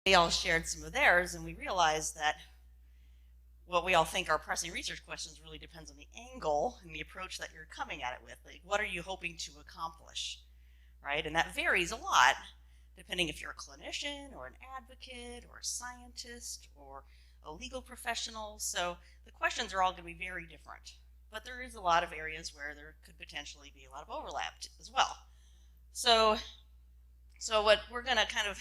they all shared some of theirs, and we realized that what we all think are pressing research questions really depends on the angle and the approach that you're coming at it with. Like, what are you hoping to accomplish, right? And that varies a lot depending if you're a clinician or an advocate or a scientist or a legal professional. So the questions are all going to be very different. But there is a lot of areas where there could potentially be a lot of overlap as well. So what we're going to kind of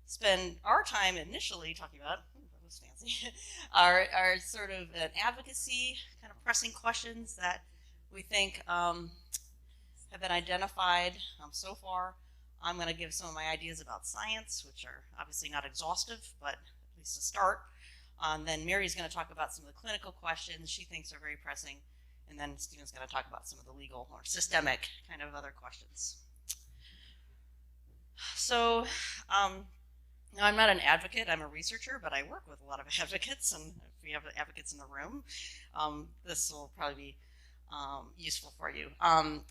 spend our time initially talking about, that was fancy, are sort of an advocacy kind of pressing questions that we think have been identified so far. I'm going to give some of my ideas about science, which are obviously not exhaustive, but at least a start. Then Mary's going to talk about some of the clinical questions she thinks are very pressing, and then Stephen's going to talk about some of the legal or systemic kind of other questions. So now, I'm not an advocate, I'm a researcher, but I work with a lot of advocates, and if we have advocates in the room, this will probably be useful for you.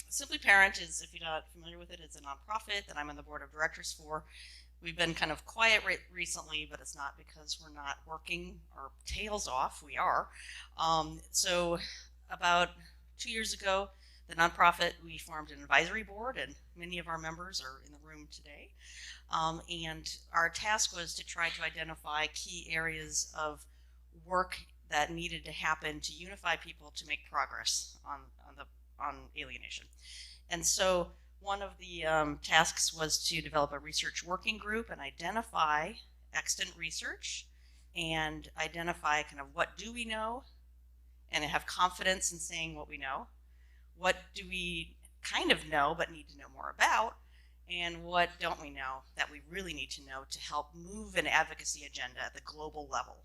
Simply Parent is, if you're not familiar with it, it's a nonprofit that I'm on the board of directors for. We've been kind of quiet recently, but it's not because we're not working our tails off. We are. So about 2 years ago, the nonprofit, we formed an advisory board, and many of our members are in the room today. And our task was to try to identify key areas of work that needed to happen to unify people to make progress on alienation. And so one of the tasks was to develop a research working group and identify extant research and identify kind of what do we know and have confidence in saying what we know. What do we kind of know but need to know more about? And what don't we know that we really need to know to help move an advocacy agenda at the global level?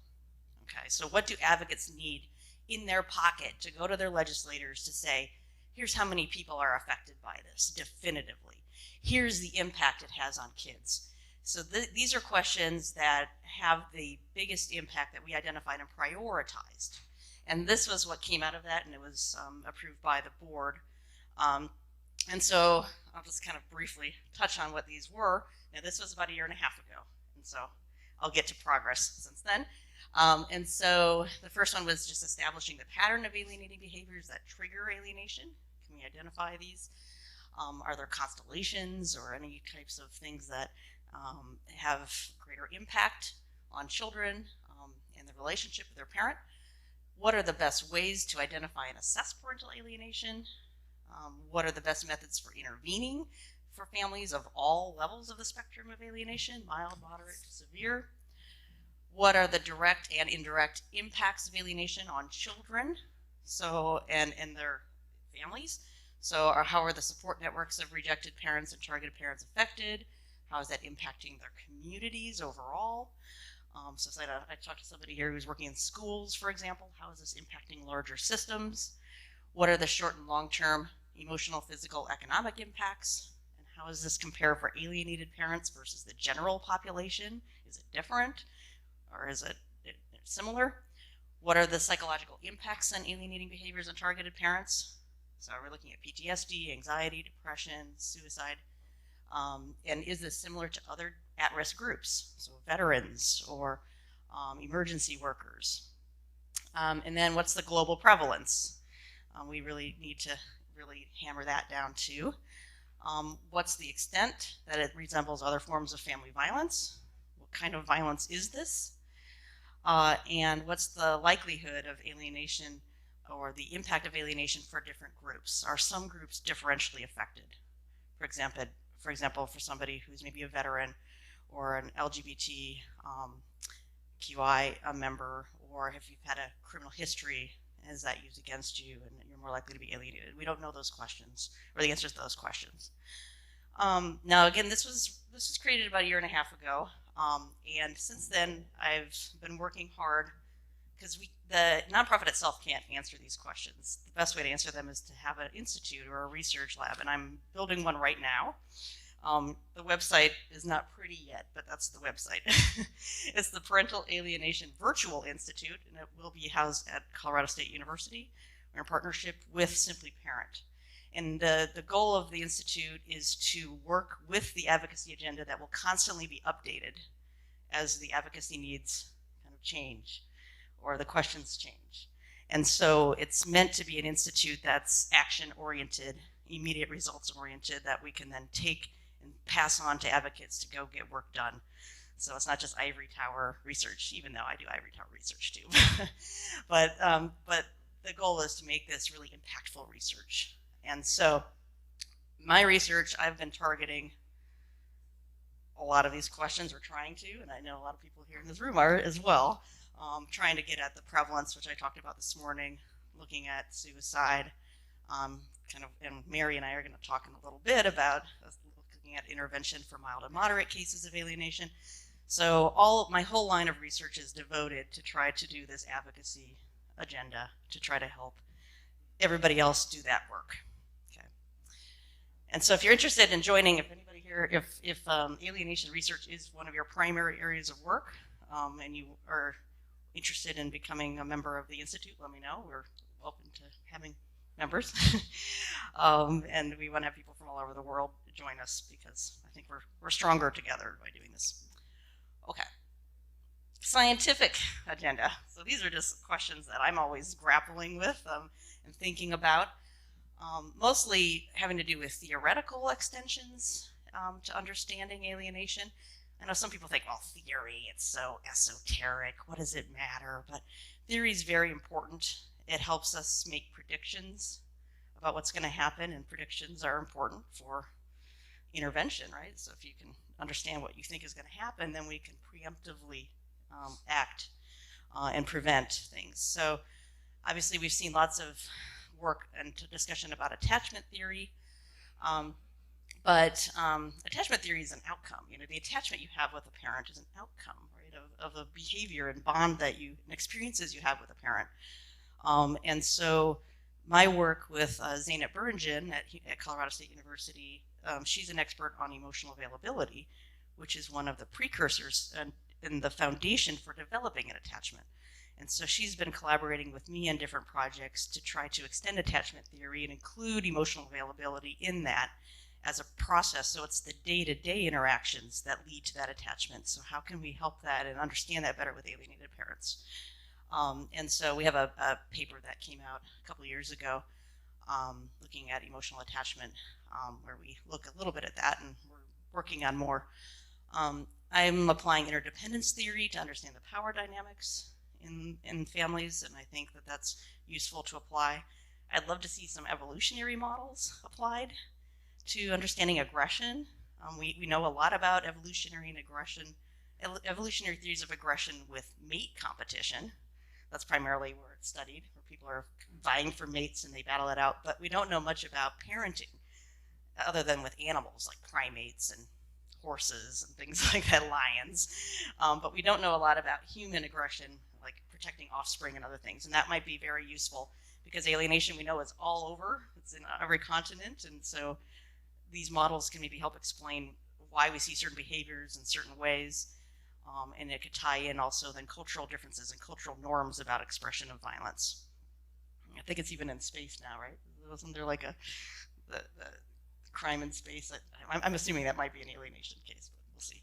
Okay, so what do advocates need in their pocket to go to their legislators to say, here's how many people are affected by this definitively. Here's the impact it has on kids. So these are questions that have the biggest impact that we identified and prioritized. And this was what came out of that, and it was approved by the board. And so I'll just kind of briefly touch on what these were. Now, this was about 1.5 years ago, and so I'll get to progress since then. And so the first one was just establishing the pattern of alienating behaviors that trigger alienation. Can we identify these? Are there constellations or any types of things that have greater impact on children and the relationship with their parent? What are the best ways to identify and assess parental alienation? What are the best methods for intervening for families of all levels of the spectrum of alienation, mild, moderate, to severe? What are the direct and indirect impacts of alienation on children and their families? So how are the support networks of rejected parents and targeted parents affected? How is that impacting their communities overall? So I talked to somebody here who's working in schools, for example. How is this impacting larger systems? What are the short and long-term emotional, physical, economic impacts? And how does this compare for alienated parents versus the general population? Is it different, or is it similar? What are the psychological impacts on alienating behaviors on targeted parents? So we're looking at PTSD, anxiety, depression, suicide. And is this similar to other at-risk groups? So veterans or emergency workers. And then what's the global prevalence? We really need to really hammer that down too. What's the extent that it resembles other forms of family violence? What kind of violence is this? And what's the likelihood of alienation or the impact of alienation for different groups? Are some groups differentially affected? For example, for somebody who's maybe a veteran or an LGBT QI member, or if you've had a criminal history, is that used against you and you're more likely to be alienated? We don't know those questions, or the answers to those questions. Now, again, this was created about 1.5 years ago, and since then I've been working hard because the nonprofit itself can't answer these questions. The best way to answer them is to have an institute or a research lab, and I'm building one right now. The website is not pretty yet, but that's the website. It's the Parental Alienation Virtual Institute, and it will be housed at Colorado State University. We're in partnership with Simply Parent. And the goal of the Institute is to work with the advocacy agenda that will constantly be updated as the advocacy needs kind of change or the questions change. And so it's meant to be an institute that's action-oriented, immediate results-oriented, that we can then take and pass on to advocates to go get work done. So it's not just ivory tower research, even though I do ivory tower research too. but the goal is to make this really impactful research. And so my research, I've been targeting a lot of these questions, or trying to, and I know a lot of people here in this room are as well, trying to get at the prevalence, which I talked about this morning, looking at suicide, and Mary and I are going to talk in a little bit about looking at intervention for mild and moderate cases of alienation. So my whole line of research is devoted to try to do this advocacy agenda, to try to help everybody else do that work. Okay. And so if you're interested in joining, if anybody here, if alienation research is one of your primary areas of work, and you are interested in becoming a member of the Institute, let me know. We're open to having members. And we want to have people from all over the world join us, because I think we're stronger together by doing this. Okay. Scientific agenda. So these are just questions that I'm always grappling with and thinking about, mostly having to do with theoretical extensions to understanding alienation. I know some people think, well, theory, it's so esoteric. What does it matter? But theory is very important. It helps us make predictions about what's going to happen, and predictions are important for intervention, right? So if you can understand what you think is going to happen, then we can preemptively act and prevent things. So obviously we've seen lots of work and discussion about attachment theory, but attachment theory is an outcome. You know, the attachment you have with a parent is an outcome, right, of a behavior and bond that and experiences you have with a parent. And so my work with Zeynep Buringen at Colorado State University, she's an expert on emotional availability, which is one of the precursors and the foundation for developing an attachment. And so she's been collaborating with me on different projects to try to extend attachment theory and include emotional availability in that as a process. So it's the day-to-day interactions that lead to that attachment. So how can we help that and understand that better with alienated parents? And so we have a paper that came out a couple of years ago looking at emotional attachment, where we look a little bit at that, and we're working on more. I'm applying interdependence theory to understand the power dynamics in families, and I think that that's useful to apply. I'd love to see some evolutionary models applied to understanding aggression. We know a lot about evolutionary and aggression, evolutionary theories of aggression with mate competition. That's primarily where it's studied, where people are vying for mates and they battle it out. But we don't know much about parenting other than with animals like primates and horses and things like that, lions. But we don't know a lot about human aggression, like protecting offspring and other things. And that might be very useful, because alienation, we know, is all over. It's in every continent. And so these models can maybe help explain why we see certain behaviors in certain ways. And it could tie in also then cultural differences and cultural norms about expression of violence. I think it's even in space now, right? Wasn't there like the crime in space? I'm assuming that might be an alienation case, but we'll see.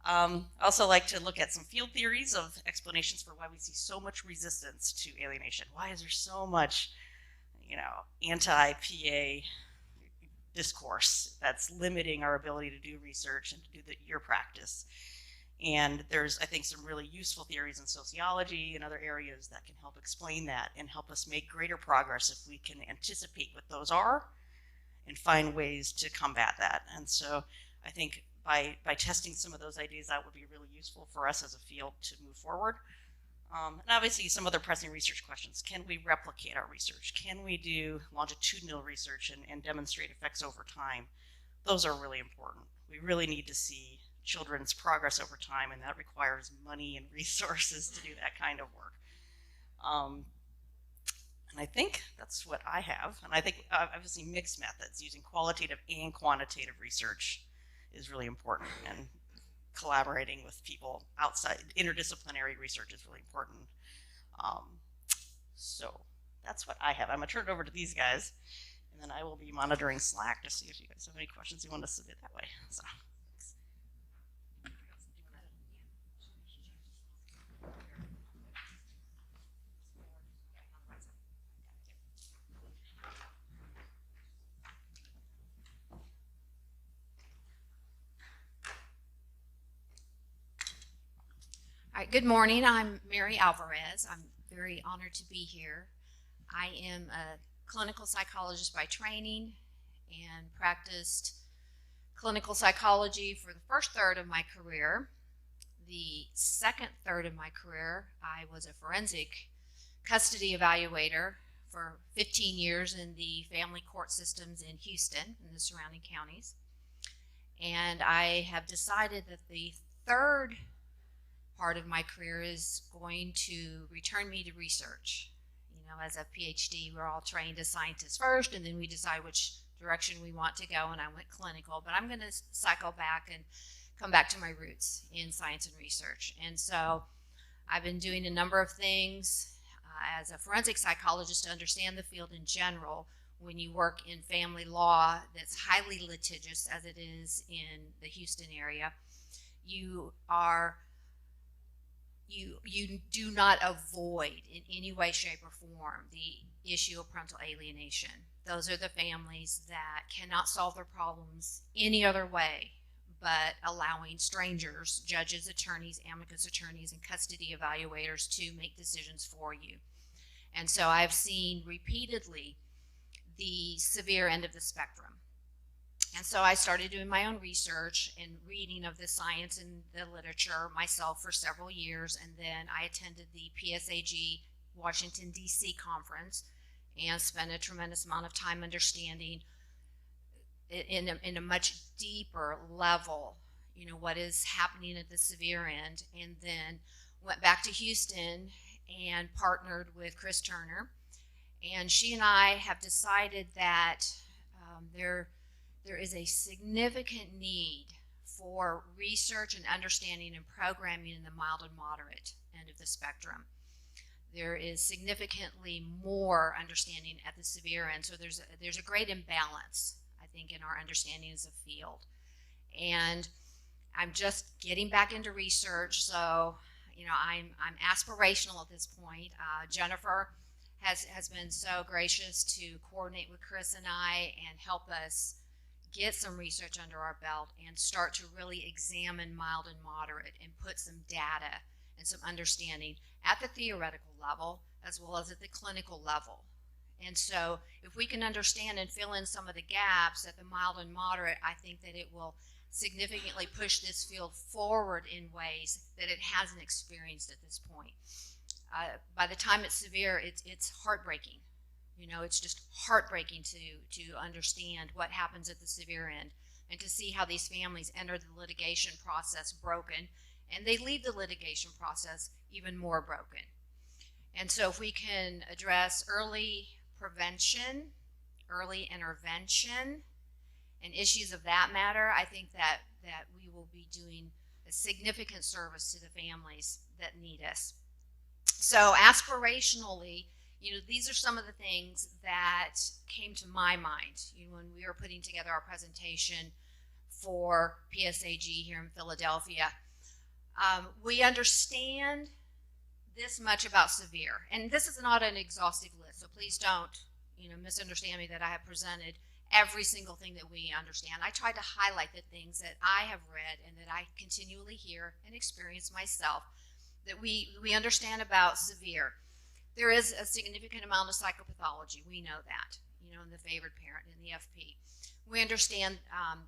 I also like to look at some field theories of explanations for why we see so much resistance to alienation. Why is there so much, anti-PA discourse that's limiting our ability to do research and to do your practice? And there's, I think, some really useful theories in sociology and other areas that can help explain that and help us make greater progress if we can anticipate what those are and find ways to combat that. And so I think by testing some of those ideas, that would be really useful for us as a field to move forward. And obviously some other pressing research questions. Can we replicate our research? Can we do longitudinal research and demonstrate effects over time? Those are really important. We really need to see children's progress over time, and that requires money and resources to do that kind of work. And I think that's what I have. And I think obviously mixed methods, using qualitative and quantitative research, is really important. And collaborating with people outside, interdisciplinary research is really important. So that's what I have. I'm going to turn it over to these guys, and then I will be monitoring Slack to see if you guys have any questions you want to submit that way. So. All right, good morning. I'm Mary Alvarez. I'm very honored to be here. I am a clinical psychologist by training and practiced clinical psychology for the first third of my career. The second third of my career, I was a forensic custody evaluator for 15 years in the family court systems in Houston and the surrounding counties. And I have decided that the third part of my career is going to return me to research. You know, as a PhD, we're all trained as scientists first, and then we decide which direction we want to go, and I went clinical. But I'm going to cycle back and come back to my roots in science and research. And so I've been doing a number of things as a forensic psychologist to understand the field in general. When you work in family law that's highly litigious, as it is in the Houston area, you do not avoid in any way, shape, or form the issue of parental alienation. Those are the families that cannot solve their problems any other way but allowing strangers, judges, attorneys, amicus attorneys, and custody evaluators to make decisions for you. And so I've seen repeatedly the severe end of the spectrum. And so I started doing my own research and reading of the science and the literature myself for several years. And then I attended the PASG Washington, D.C. conference and spent a tremendous amount of time understanding in a much deeper level, you know, what is happening at the severe end. And then went back to Houston and partnered with Chris Turner. And she and I have decided that there is a significant need for research and understanding and programming in the mild and moderate end of the spectrum. There is significantly more understanding at the severe end. So there's a great imbalance, I think, in our understanding as a field. And I'm just getting back into research, so you know I'm aspirational at this point. Jennifer has been so gracious to coordinate with Chris and I and help us get some research under our belt and start to really examine mild and moderate and put some data and some understanding at the theoretical level as well as at the clinical level. And so if we can understand and fill in some of the gaps at the mild and moderate, I think that it will significantly push this field forward in ways that it hasn't experienced at this point. By the time it's severe, it's heartbreaking. You know, it's just heartbreaking to understand what happens at the severe end and to see how these families enter the litigation process broken, and they leave the litigation process even more broken. And so if we can address early prevention, early intervention, and issues of that matter, I think that we will be doing a significant service to the families that need us. So aspirationally, you know, these are some of the things that came to my mind, you know, when we were putting together our presentation for PSAG here in Philadelphia. We understand this much about severe, and this is not an exhaustive list, so please don't, you know, misunderstand me that I have presented every single thing that we understand. I tried to highlight the things that I have read and that I continually hear and experience myself that we understand about severe. There is a significant amount of psychopathology. We know that, you know, in the favored parent, in the FP. We understand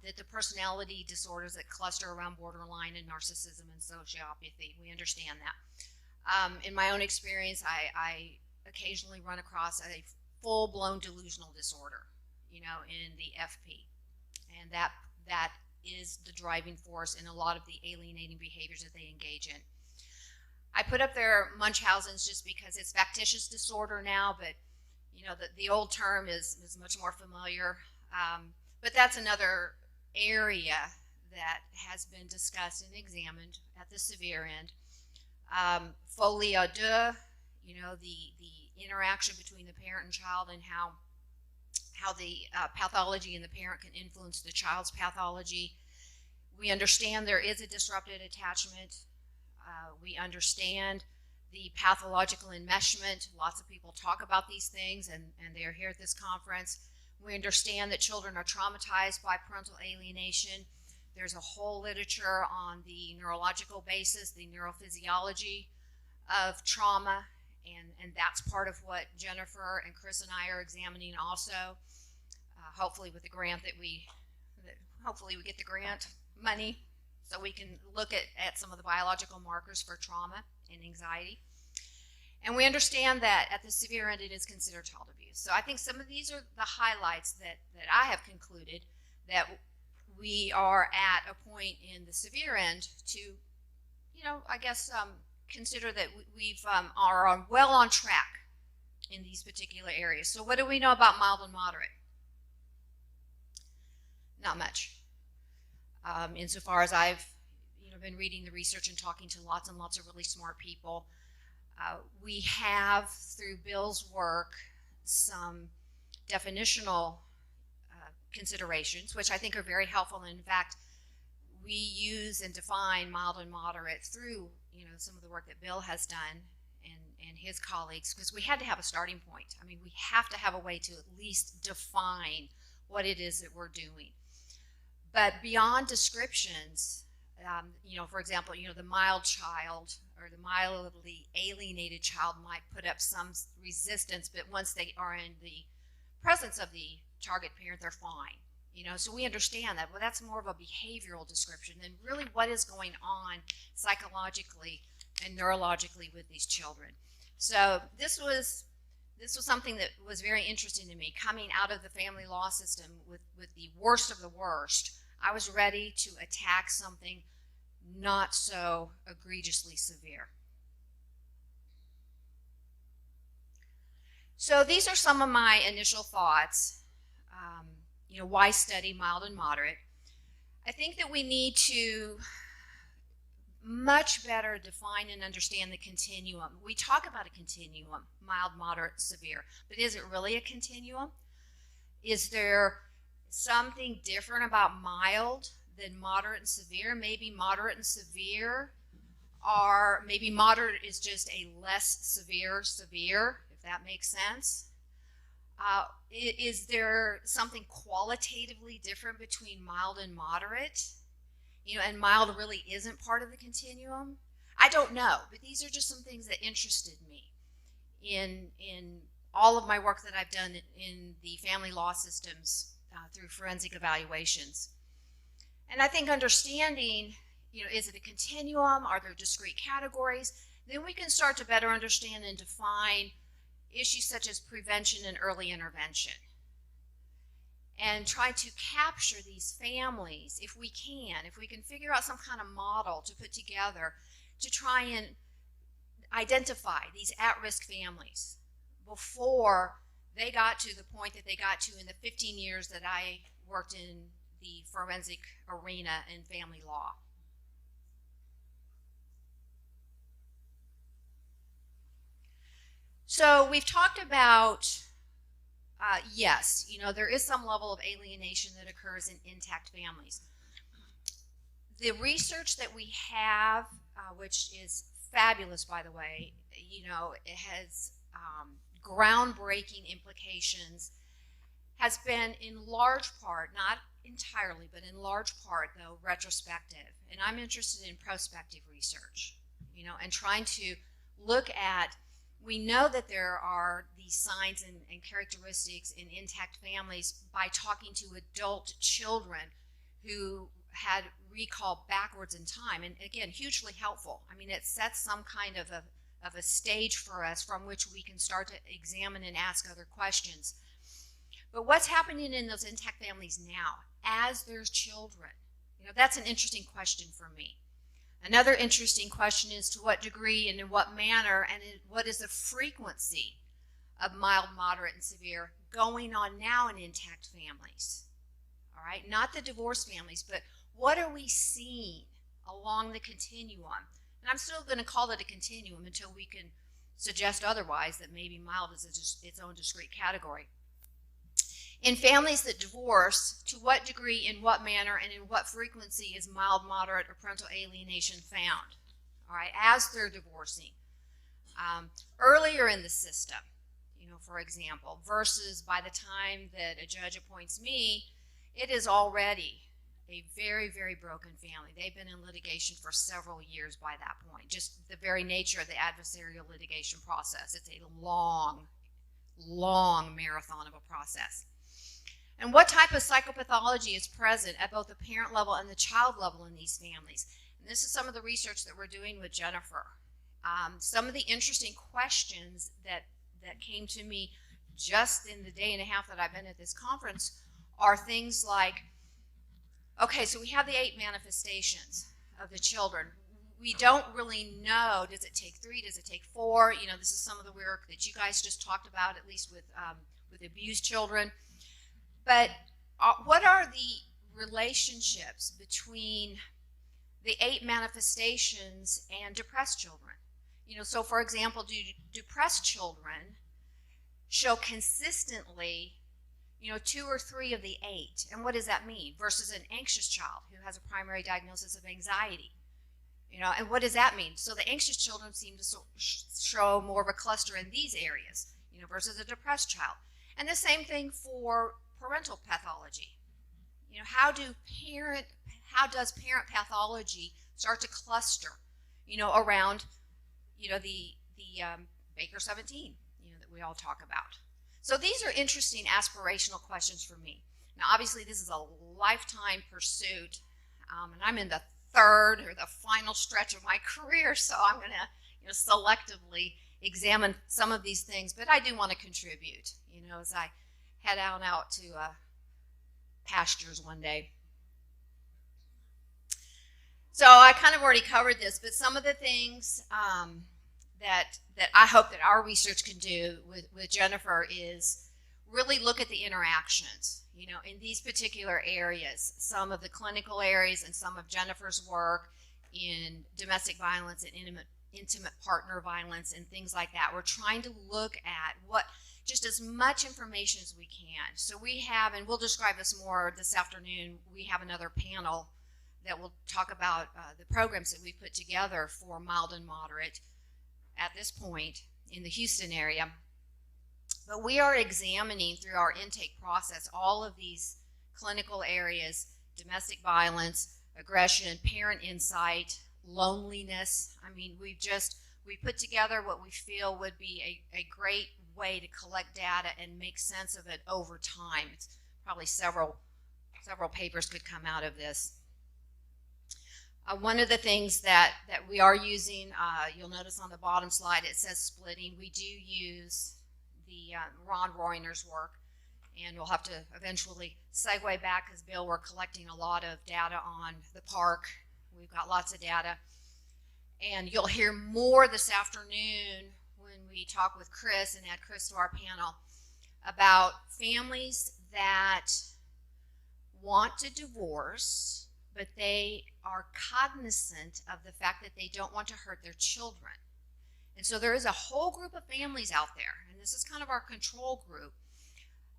that the personality disorders that cluster around borderline and narcissism and sociopathy, we understand that. In my own experience, I occasionally run across a full-blown delusional disorder, you know, in the FP. And that is the driving force in a lot of the alienating behaviors that they engage in. I put up there Munchausen's just because it's factitious disorder now, but you know the old term is much more familiar. But that's another area that has been discussed and examined at the severe end. Folie à deux, you know, the interaction between the parent and child and how the pathology in the parent can influence the child's pathology. We understand there is a disrupted attachment. We understand the pathological enmeshment. Lots of people talk about these things, and they are here at this conference. We understand that children are traumatized by parental alienation. There's a whole literature on the neurological basis, the neurophysiology of trauma, and that's part of what Jennifer and Chris and I are examining also. Hopefully with the grant hopefully we get the grant money so we can look at some of the biological markers for trauma and anxiety. And we understand that at the severe end it is considered child abuse. So I think some of these are the highlights that I have concluded that we are at a point in the severe end to, I guess, consider that we've are well on track in these particular areas. So what do we know about mild and moderate? Not much. Insofar as I've been reading the research and talking to lots and lots of really smart people, we have, through Bill's work, some definitional considerations, which I think are very helpful. And in fact, we use and define mild and moderate through some of the work that Bill has done and his colleagues, because we had to have a starting point. I mean, we have to have a way to at least define what it is that we're doing. But beyond descriptions, for example, the mild child or the mildly alienated child might put up some resistance, but once they are in the presence of the target parent, they're fine. So we understand that. Well, that's more of a behavioral description than really what is going on psychologically and neurologically with these children. So this was something that was very interesting to me. Coming out of the family law system with the worst of the worst, I was ready to attack something not so egregiously severe. So these are some of my initial thoughts. Why study mild and moderate? I think that we need to much better define and understand the continuum. We talk about a continuum, mild, moderate, severe, but is it really a continuum? Is there something different about mild than moderate and severe? Maybe moderate and severe are, maybe moderate is just a less severe, if that makes sense. Is there something qualitatively different between mild and moderate? And mild really isn't part of the continuum? I don't know, but these are just some things that interested me in all of my work that I've done in the family law systems through forensic evaluations. And I think understanding, is it a continuum? Are there discrete categories? Then we can start to better understand and define issues such as prevention and early intervention, and try to capture these families if we can figure out some kind of model to put together to try and identify these at-risk families before they got to the point that they got to in the 15 years that I worked in the forensic arena in family law. So we've talked about, yes, there is some level of alienation that occurs in intact families. The research that we have, which is fabulous, by the way, it has groundbreaking implications, has been in large part, not entirely, but in large part, though, retrospective. And I'm interested in prospective research, and trying to look at, we know that there are these signs and characteristics in intact families by talking to adult children who had recall backwards in time. And again, hugely helpful. I mean, it sets some kind of a stage for us from which we can start to examine and ask other questions. But what's happening in those intact families now as there's children? That's an interesting question for me. Another interesting question is to what degree and in what manner and what is the frequency of mild, moderate, and severe going on now in intact families? All right, not the divorced families, but what are we seeing along the continuum? And I'm still going to call it a continuum until we can suggest otherwise, that maybe mild is its own discrete category. In families that divorce, to what degree, in what manner, and in what frequency is mild, moderate, or parental alienation found? All right, as they're divorcing. Earlier in the system, for example, versus by the time that a judge appoints me, it is already a very, very broken family. They've been in litigation for several years by that point. Just the very nature of the adversarial litigation process. It's a long, long marathon of a process. And what type of psychopathology is present at both the parent level and the child level in these families? And this is some of the research that we're doing with Jennifer. Some of the interesting questions that came to me just in the day and a half that I've been at this conference are things like, okay, so we have the 8 manifestations of the children. We don't really know, does it take 3, does it take 4? You know, this is some of the work that you guys just talked about, at least with abused children. But what are the relationships between the 8 manifestations and depressed children? You know, so for example, do depressed children show consistently, you know, 2 or 3 of the 8? And what does that mean? Versus an anxious child who has a primary diagnosis of anxiety. You know, and what does that mean? So the anxious children seem to show more of a cluster in these areas, you know, versus a depressed child. And the same thing for parental pathology. You know, how does parent pathology start to cluster, you know, around, you know, the Baker 17, you know, that we all talk about. So these are interesting aspirational questions for me. Now, obviously, this is a lifetime pursuit, and I'm in the third or the final stretch of my career, so I'm going to, you know, selectively examine some of these things, but I do want to contribute, you know, as I head out to pastures one day. So I kind of already covered this, but some of the things that I hope that our research can do with Jennifer is really look at the interactions, you know, in these particular areas, some of the clinical areas and some of Jennifer's work in domestic violence and intimate partner violence and things like that. We're trying to look at just as much information as we can. So we have, and we'll describe this more this afternoon, we have another panel that will talk about the programs that we put together for mild and moderate at this point in the Houston area. But we are examining through our intake process all of these clinical areas: domestic violence, aggression, parent insight, loneliness. I mean, we put together what we feel would be a great way to collect data and make sense of it over time. It's probably several papers could come out of this. One of the things that we are using, you'll notice on the bottom slide, it says splitting. We do use the Ron Royner's work, and we'll have to eventually segue back because, Bill, we're collecting a lot of data on the park. We've got lots of data. And you'll hear more this afternoon when we talk with Chris and add Chris to our panel about families that want to divorce, but they are cognizant of the fact that they don't want to hurt their children. And so there is a whole group of families out there, and this is kind of our control group,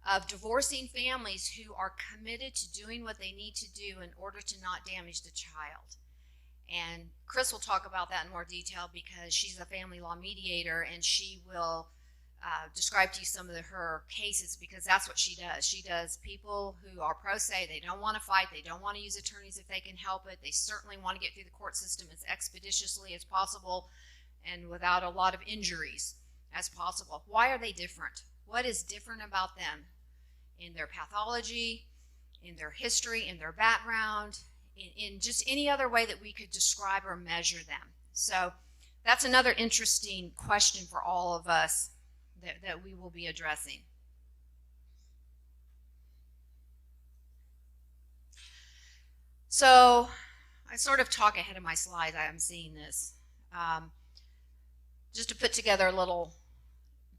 of divorcing families who are committed to doing what they need to do in order to not damage the child. And Chris will talk about that in more detail because she's a family law mediator, and she will describe to you some of her cases, because that's what she does. She does people who are pro se, they don't want to fight, they don't want to use attorneys if they can help it, they certainly want to get through the court system as expeditiously as possible and without a lot of injuries as possible. Why are they different? What is different about them in their pathology, in their history, in their background, in just any other way that we could describe or measure them? So that's another interesting question for all of us that we will be addressing. So I sort of talk ahead of my slides. I am seeing this. Just to put together a little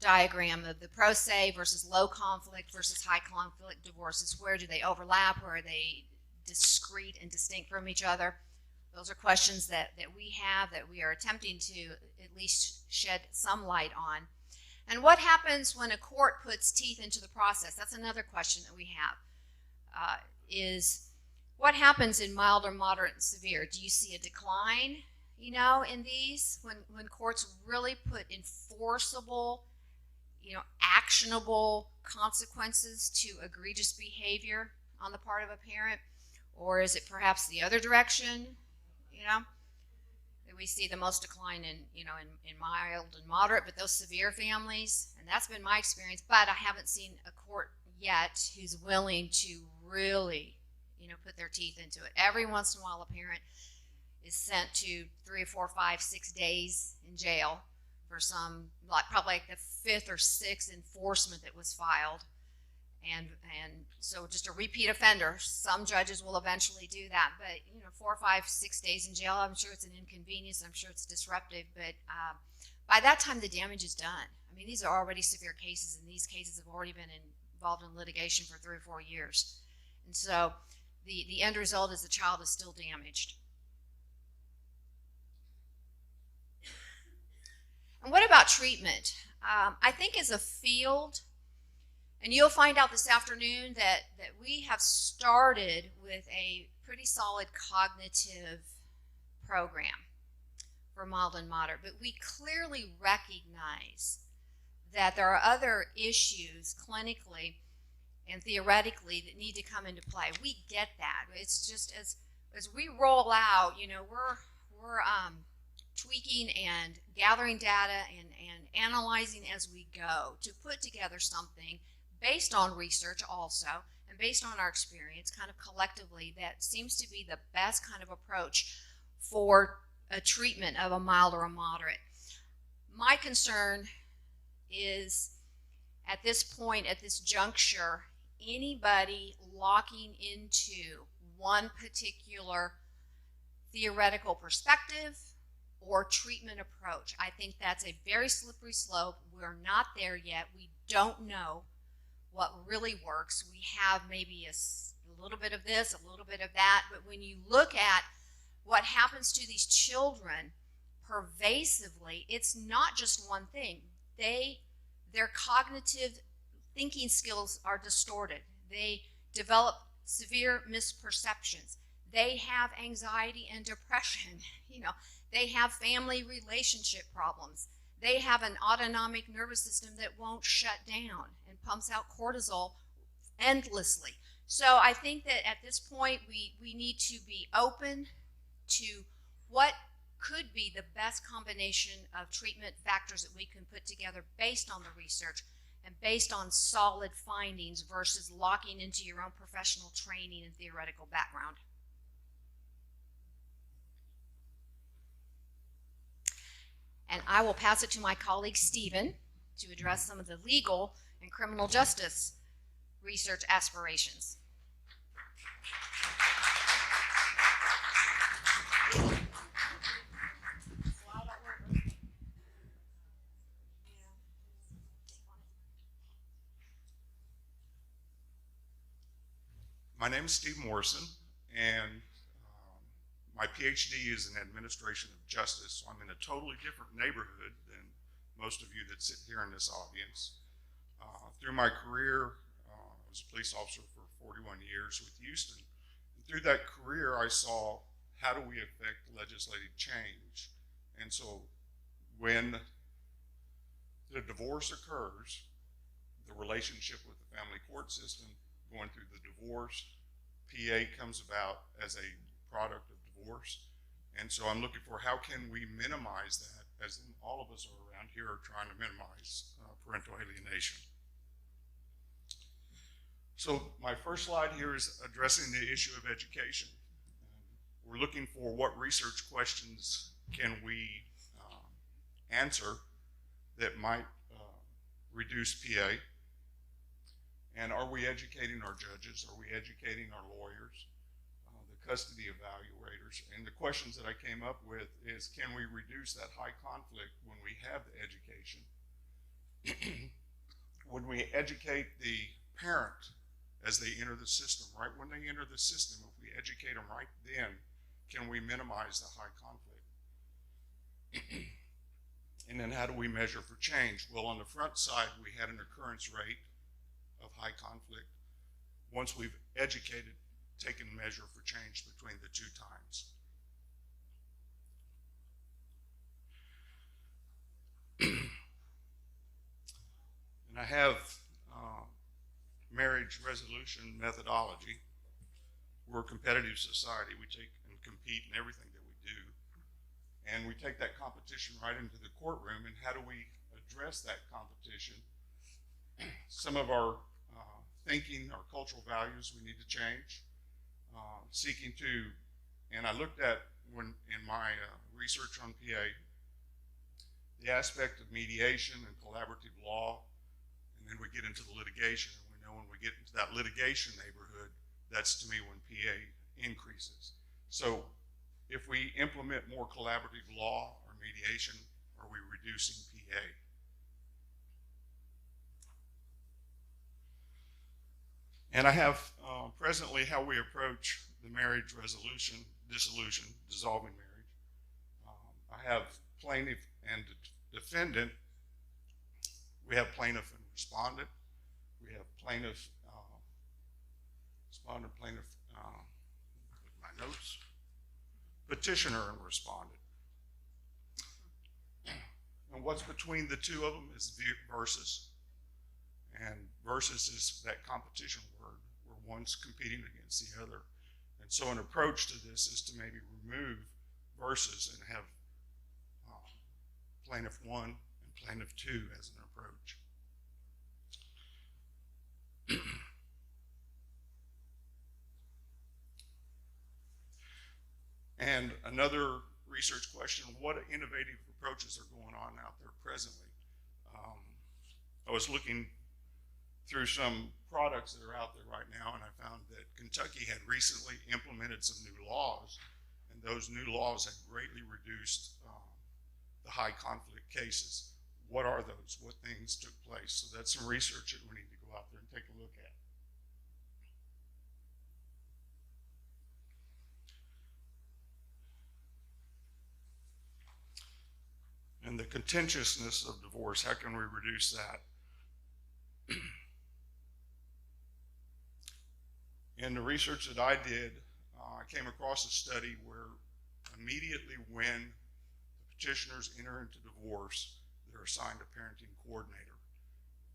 diagram of the pro se versus low conflict versus high conflict divorces. Where do they overlap? Where are they discrete and distinct from each other? Those are questions that we have, that we are attempting to at least shed some light on. And what happens when a court puts teeth into the process? That's another question that we have, is what happens in mild or moderate and severe? Do you see a decline, you know, in these when courts really put enforceable, you know, actionable consequences to egregious behavior on the part of a parent? Or is it perhaps the other direction, that we see the most decline in mild and moderate, but those severe families, and that's been my experience, but I haven't seen a court yet who's willing to really, put their teeth into it. Every once in a while, a parent is sent to 3 or 4, 5, 6 days in jail for some, probably like the 5th or 6th enforcement that was filed. And so just a repeat offender. Some judges will eventually do that, but 4, 5, 6 days in jail, I'm sure it's an inconvenience. I'm sure it's disruptive, but by that time the damage is done. I mean, these are already severe cases, and these cases have already been involved in litigation for 3 or 4 years. And so the end result is the child is still damaged. And what about treatment? I think as a field, and you'll find out this afternoon that we have started with a pretty solid cognitive program for mild and moderate, but we clearly recognize that there are other issues clinically and theoretically that need to come into play. We get that. It's just as we roll out, we're tweaking and gathering data and analyzing as we go to put together something based on research also and based on our experience kind of collectively that seems to be the best kind of approach for a treatment of a mild or a moderate. My concern is at this point, at this juncture, anybody locking into one particular theoretical perspective or treatment approach. I think that's a very slippery slope. We're not there yet. We don't know what really works. We have maybe a little bit of this, a little bit of that, but when you look at what happens to these children pervasively, it's not just one thing. Their cognitive thinking skills are distorted. They develop severe misperceptions. They have anxiety and depression. They have family relationship problems. They have an autonomic nervous system that won't shut down and pumps out cortisol endlessly. So I think that at this point we need to be open to what could be the best combination of treatment factors that we can put together based on the research and based on solid findings versus locking into your own professional training and theoretical background. And I will pass it to my colleague Stephen to address some of the legal and criminal justice research aspirations. My name is Steve Morrison, and my PhD is in administration of justice, so I'm in a totally different neighborhood than most of you that sit here in this audience. Through my career, I was a police officer for 41 years with Houston. And through that career, I saw how do we affect legislative change. And so when the divorce occurs, the relationship with the family court system, going through the divorce, PA comes about as a product of divorce. And so I'm looking for how can we minimize that, as all of us are around here are trying to minimize parental alienation. So my first slide here is addressing the issue of education. We're looking for what research questions can we answer that might reduce PA. And are we educating our judges? Are we educating our lawyers, the custody evaluators? And the questions that I came up with is, can we reduce that high conflict when we have the education? When we educate the parent as they enter the system, right when they enter the system, if we educate them right then, can we minimize the high conflict? And then how do we measure for change? Well, on the front side, we had an occurrence rate of high conflict. Once we've educated, taken measure for change between the two times. And I have marriage resolution methodology. We're a competitive society. We take and compete in everything that we do. And we take that competition right into the courtroom. And how do we address that competition? Some of our thinking, our cultural values, we need to change. Seeking to, and I looked at when in my research on PA, the aspect of mediation and collaborative law, and then we get into the litigation, and we know when we get into that litigation neighborhood, that's to me when PA increases. So if we implement more collaborative law or mediation, are we reducing PA? And I have presently how we approach the marriage resolution, dissolution, dissolving marriage. I have plaintiff and defendant. We have plaintiff and respondent. We have plaintiff, respondent, plaintiff, my notes, petitioner and respondent. And what's between the two of them is versus. And versus is that competition word where one's competing against the other. And so an approach to this is to maybe remove versus and have plaintiff 1 and plaintiff 2 as an approach. And another research question, what innovative approaches are going on out there presently? I was looking through some products that are out there right now, and I found that Kentucky had recently implemented some new laws, and those new laws had greatly reduced the high conflict cases. What are those? What things took place? So that's some research that we need to go out there and take a look at. And the contentiousness of divorce, how can we reduce that? In the research that I did, I came across a study where immediately when the petitioners enter into divorce, they're assigned a parenting coordinator,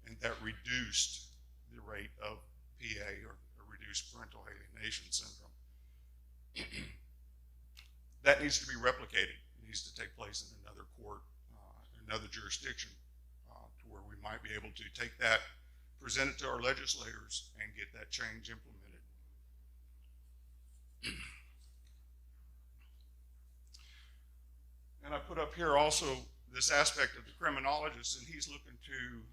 and that reduced the rate of PA or reduced parental alienation syndrome. That needs to be replicated. It needs to take place in another court, another jurisdiction, to where we might be able to take that, present it to our legislators, and get that change implemented. And I put up here also this aspect of the criminologist, and he's looking to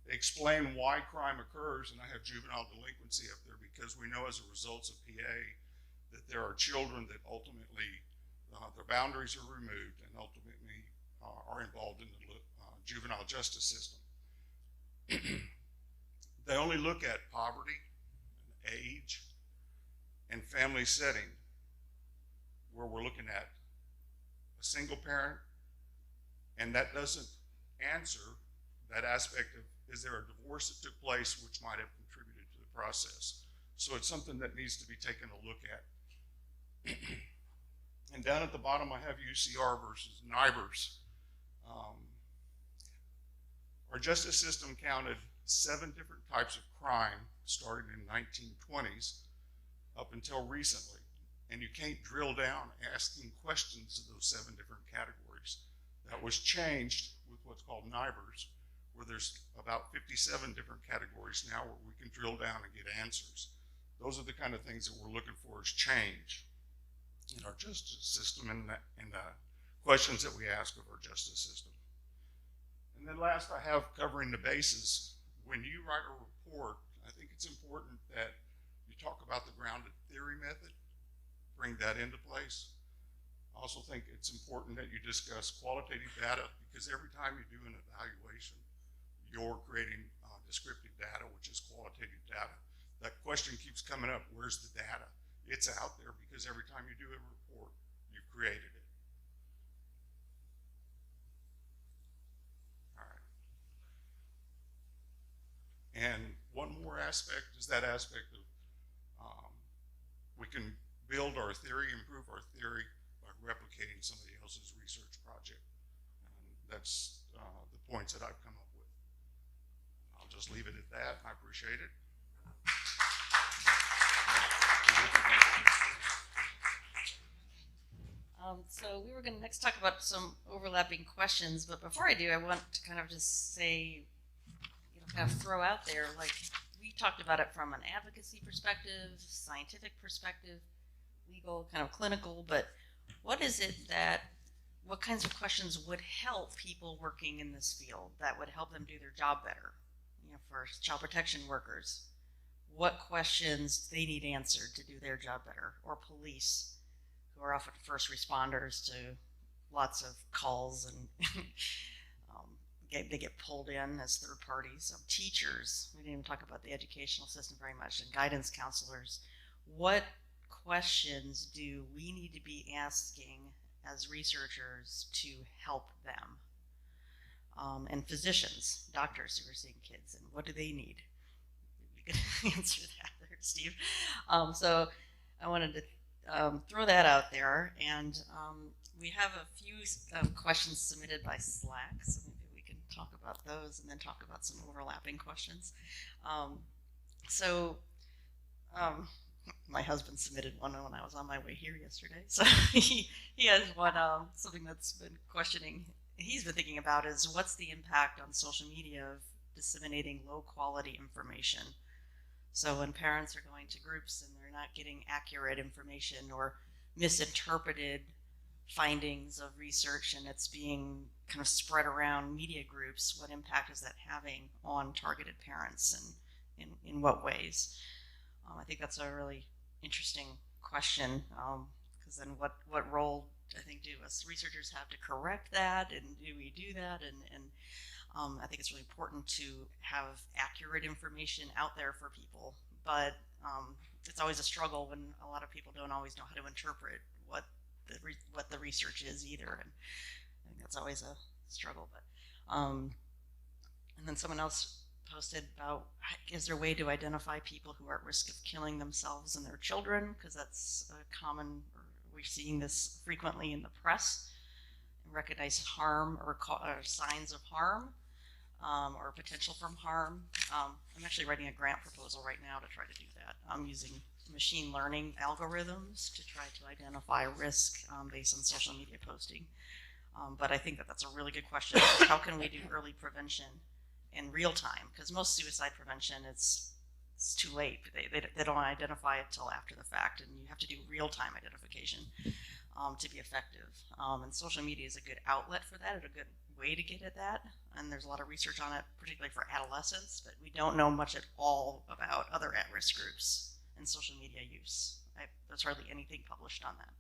explain why crime occurs, and I have juvenile delinquency up there because we know as a result of PA that there are children that ultimately their boundaries are removed and ultimately are involved in the juvenile justice system. They only look at poverty, and age, and family setting, where we're looking at a single parent, and that doesn't answer that aspect of, is there a divorce that took place which might have contributed to the process? So it's something that needs to be taken a look at. And down at the bottom I have UCR versus NIBRS. Our justice system counted 7 different types of crime starting in the 1920s up until recently. And you can't drill down asking questions of those 7 different categories. That was changed with what's called NIBRS, where there's about 57 different categories now where we can drill down and get answers. Those are the kind of things that we're looking for as change in our justice system and the questions that we ask of our justice system. And then last, I have covering the bases. When you write a report, I think it's important that you talk about the grounded theory method, bring that into place. I also think it's important that you discuss qualitative data, because every time you do an evaluation, you're creating descriptive data, which is qualitative data. That question keeps coming up, where's the data? It's out there because every time you do a report, you've created it. All right. And one more aspect is that aspect of we can build our theory, improve our theory by replicating somebody else's research project. And that's the points that I've come up with. I'll just leave it at that. I appreciate it. So we were going to next talk about some overlapping questions, but before I do, I want to kind of just say, kind of throw out there, like we talked about it from an advocacy perspective, scientific perspective, legal, kind of clinical, but what kinds of questions would help people working in this field that would help them do their job better? For child protection workers, what questions they need answered to do their job better, or police, who are often first responders to lots of calls and they get pulled in as third parties. Teachers, we didn't even talk about the educational system very much, and guidance counselors. What questions do we need to be asking as researchers to help them? And physicians, doctors who are seeing kids, and what do they need? You could answer that there, Steve. So I wanted to throw that out there, and we have a few questions submitted by Slack, so maybe we can talk about those and then talk about some overlapping questions. My husband submitted one when I was on my way here yesterday, so he has one, something that's been questioning. He's been thinking about is what's the impact on social media of disseminating low quality information. So when parents are going to groups and they're not getting accurate information or misinterpreted findings of research and it's being kind of spread around media groups, what impact is that having on targeted parents and in what ways? I think that's a really interesting question, because then what role I think do us researchers have to correct that, and do we do that? And I think it's really important to have accurate information out there for people, but it's always a struggle when a lot of people don't always know how to interpret what the research is either, and I think that's always a struggle. But and then someone else posted about, is there a way to identify people who are at risk of killing themselves and their children, because that's a common, we're seeing this frequently in the press, and recognize harm or signs of harm or potential from harm. I'm actually writing a grant proposal right now to try to do that. I'm using machine learning algorithms to try to identify risk based on social media posting. But I think that's a really good question. How can we do early prevention in real time? Because most suicide prevention, it's too late. They don't identify it till after the fact, and you have to do real-time identification to be effective. And social media is a good outlet for that, and a good way to get at that. And there's a lot of research on it, particularly for adolescents, but we don't know much at all about other at-risk groups and social media use. There's hardly anything published on that.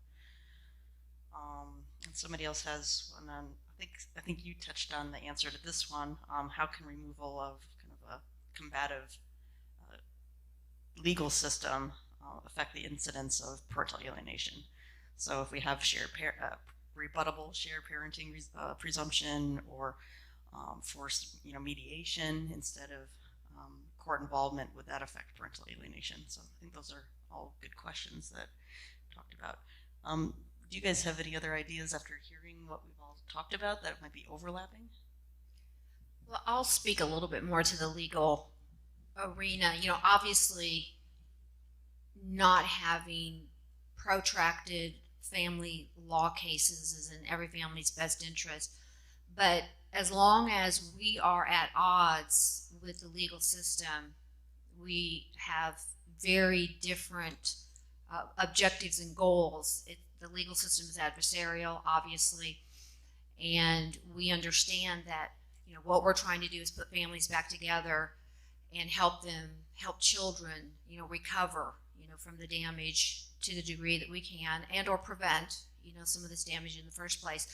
And somebody else has one on, I think you touched on the answer to this one. How can removal of kind of a combative legal system affect the incidence of parental alienation? So if we have rebuttable shared parenting presumption, or forced mediation instead of court involvement, would that affect parental alienation? So I think those are all good questions that we talked about. Do you guys have any other ideas after hearing what we've all talked about that might be overlapping? Well, I'll speak a little bit more to the legal arena. Obviously not having protracted family law cases is in every family's best interest. But as long as we are at odds with the legal system, we have very different objectives and goals. The legal system is adversarial, obviously, and we understand that what we're trying to do is put families back together and help children recover from the damage to the degree that we can, and or prevent some of this damage in the first place.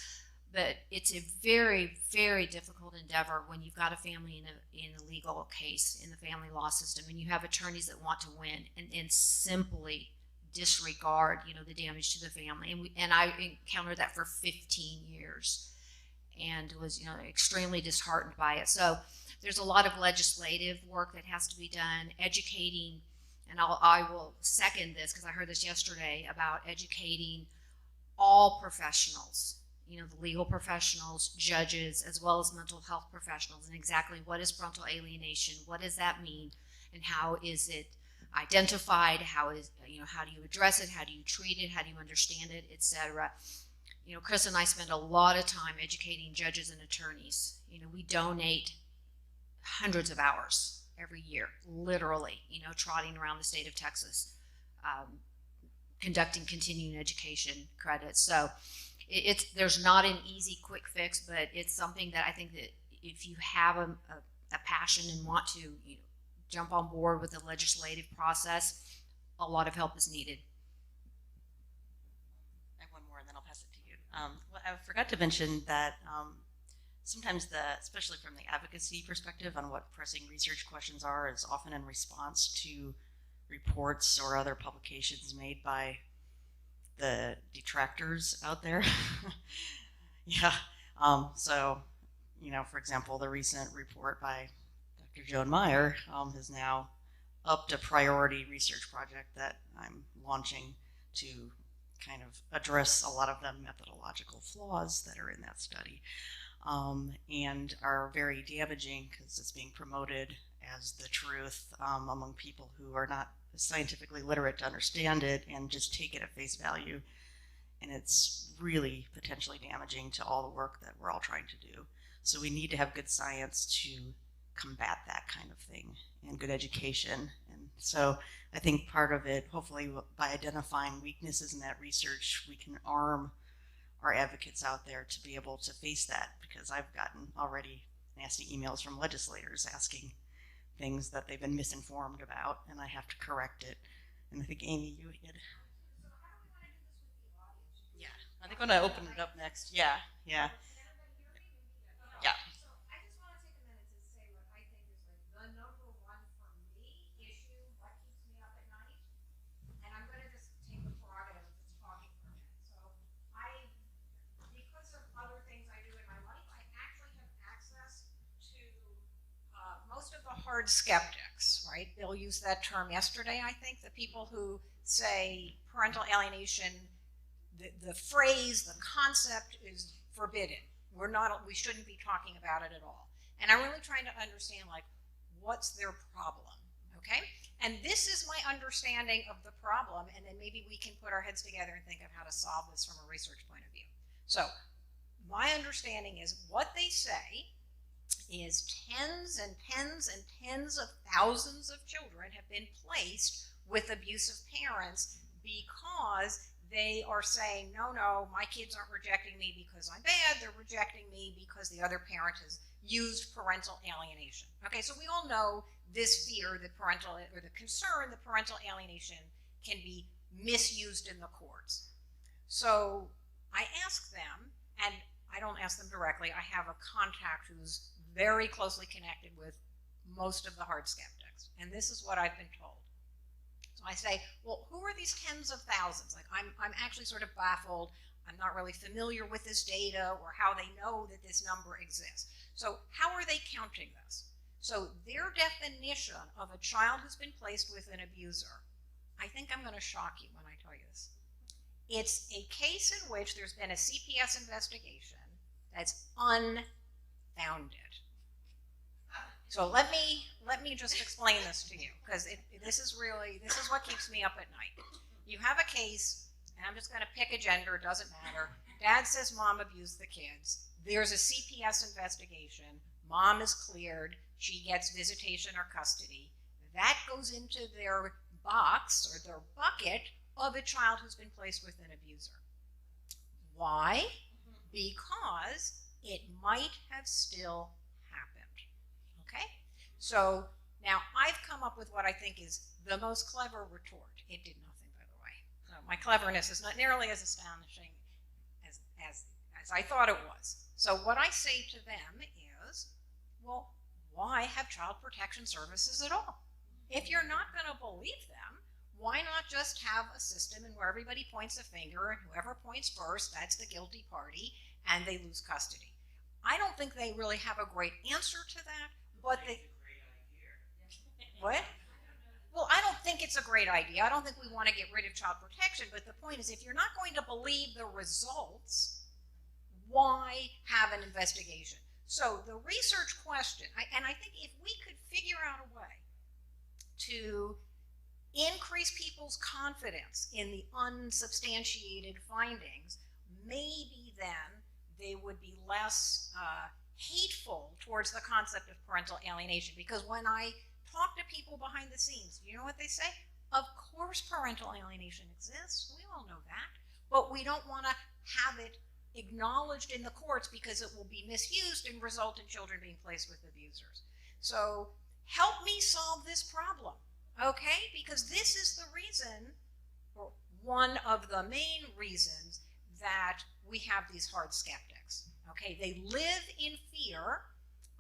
But it's a very, very difficult endeavor when you've got a family in a legal case in the family law system, and you have attorneys that want to win and simply disregard the damage to the family. And I encountered that for 15 years and was extremely disheartened by it. So there's a lot of legislative work that has to be done, educating, and I will second this because I heard this yesterday about educating all professionals, the legal professionals, judges, as well as mental health professionals, and exactly what is parental alienation, what does that mean, and how is it identified, how do you address it, how do you treat it, how do you understand it, etc. Chris and I spend a lot of time educating judges and attorneys. We donate hundreds of hours every year, literally, trotting around the state of Texas, conducting continuing education credits. So there's not an easy quick fix, but it's something that I think that if you have a passion and want to jump on board with the legislative process, a lot of help is needed. I have one more and then I'll pass it to you. Well, I forgot to mention that sometimes especially from the advocacy perspective on what pressing research questions are, is often in response to reports or other publications made by the detractors out there. Yeah. So, for example, the recent report by Dr. Joan Meyer has now upped a priority research project that I'm launching to kind of address a lot of the methodological flaws that are in that study, and are very damaging because it's being promoted as the truth among people who are not scientifically literate to understand it and just take it at face value. And it's really potentially damaging to all the work that we're all trying to do. So we need to have good science to combat that kind of thing, and good education. And so I think part of it, hopefully by identifying weaknesses in that research, we can arm our advocates out there to be able to face that, because I've gotten already nasty emails from legislators asking things that they've been misinformed about, and I have to correct it. And I think, Amy, you had. Yeah, I think I'm going to open it up next. Yeah. Yeah. Hard skeptics, right? Bill used that term yesterday, I think. The people who say parental alienation, the phrase, the concept is forbidden. We shouldn't be talking about it at all. And I'm really trying to understand, what's their problem, okay? And this is my understanding of the problem, and then maybe we can put our heads together and think of how to solve this from a research point of view. So my understanding is what they say is tens and tens and tens of thousands of children have been placed with abusive parents because they are saying, no, my kids aren't rejecting me because I'm bad, they're rejecting me because the other parent has used parental alienation. Okay, so we all know this fear that the concern that parental alienation can be misused in the courts. So I ask them, and I don't ask them directly, I have a contact who's very closely connected with most of the hard skeptics. And this is what I've been told. So I say, well, who are these tens of thousands? I'm actually sort of baffled. I'm not really familiar with this data or how they know that this number exists. So how are they counting this? So their definition of a child who's been placed with an abuser, I think I'm going to shock you when I tell you this. It's a case in which there's been a CPS investigation that's unfounded. So let me just explain this to you, because this is what keeps me up at night. You have a case, and I'm just going to pick a gender, it doesn't matter. Dad says mom abused the kids. There's a CPS investigation. Mom is cleared. She gets visitation or custody. That goes into their box or their bucket of a child who's been placed with an abuser. Why? Because it might have still happened. Okay? So now I've come up with what I think is the most clever retort. It did nothing, by the way. So my cleverness is not nearly as astonishing as I thought it was. So what I say to them is, well, why have child protection services at all? If you're not going to believe them, why not just have a system in where everybody points a finger and whoever points first, that's the guilty party, and they lose custody? I don't think they really have a great answer to that, but they... What? Well, I don't think it's a great idea. I don't think we want to get rid of child protection, but the point is, if you're not going to believe the results, why have an investigation? So the research question, and I think if we could figure out a way to increase people's confidence in the unsubstantiated findings, maybe then they would be less hateful towards the concept of parental alienation. Because when I talk to people behind the scenes, you know what they say? Of course parental alienation exists. We all know that. But we don't want to have it acknowledged in the courts because it will be misused and result in children being placed with abusers. So help me solve this problem, okay? Because this is the reason, or one of the main reasons, that we have these hard skeptics, okay? They live in fear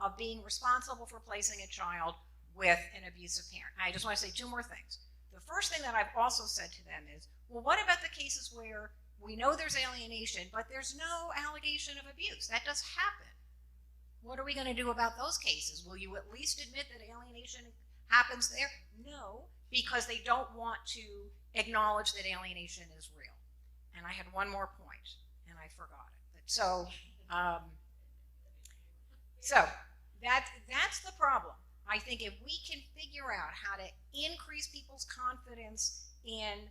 of being responsible for placing a child with an abusive parent. I just want to say two more things. The first thing that I've also said to them is, well, what about the cases where we know there's alienation, but there's no allegation of abuse? That does happen. What are we going to do about those cases? Will you at least admit that alienation happens there? No, because they don't want to acknowledge that alienation is real. And I had one more point, and I forgot it. So that's the problem. I think if we can figure out how to increase people's confidence in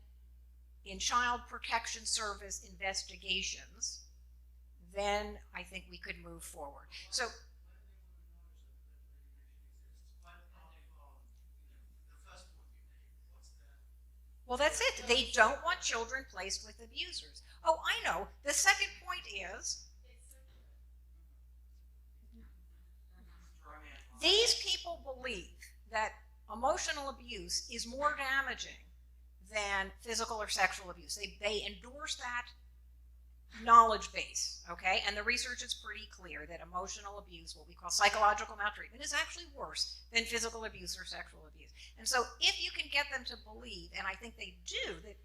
child protection service investigations, then I think we could move forward. So, well, that's it. They don't want children placed with abusers. Oh, I know. The second point is, these people believe that emotional abuse is more damaging than physical or sexual abuse. They endorse that knowledge base, okay? And the research is pretty clear that emotional abuse, what we call psychological maltreatment, is actually worse than physical abuse or sexual abuse. And so if you can get them to believe, and I think they do, that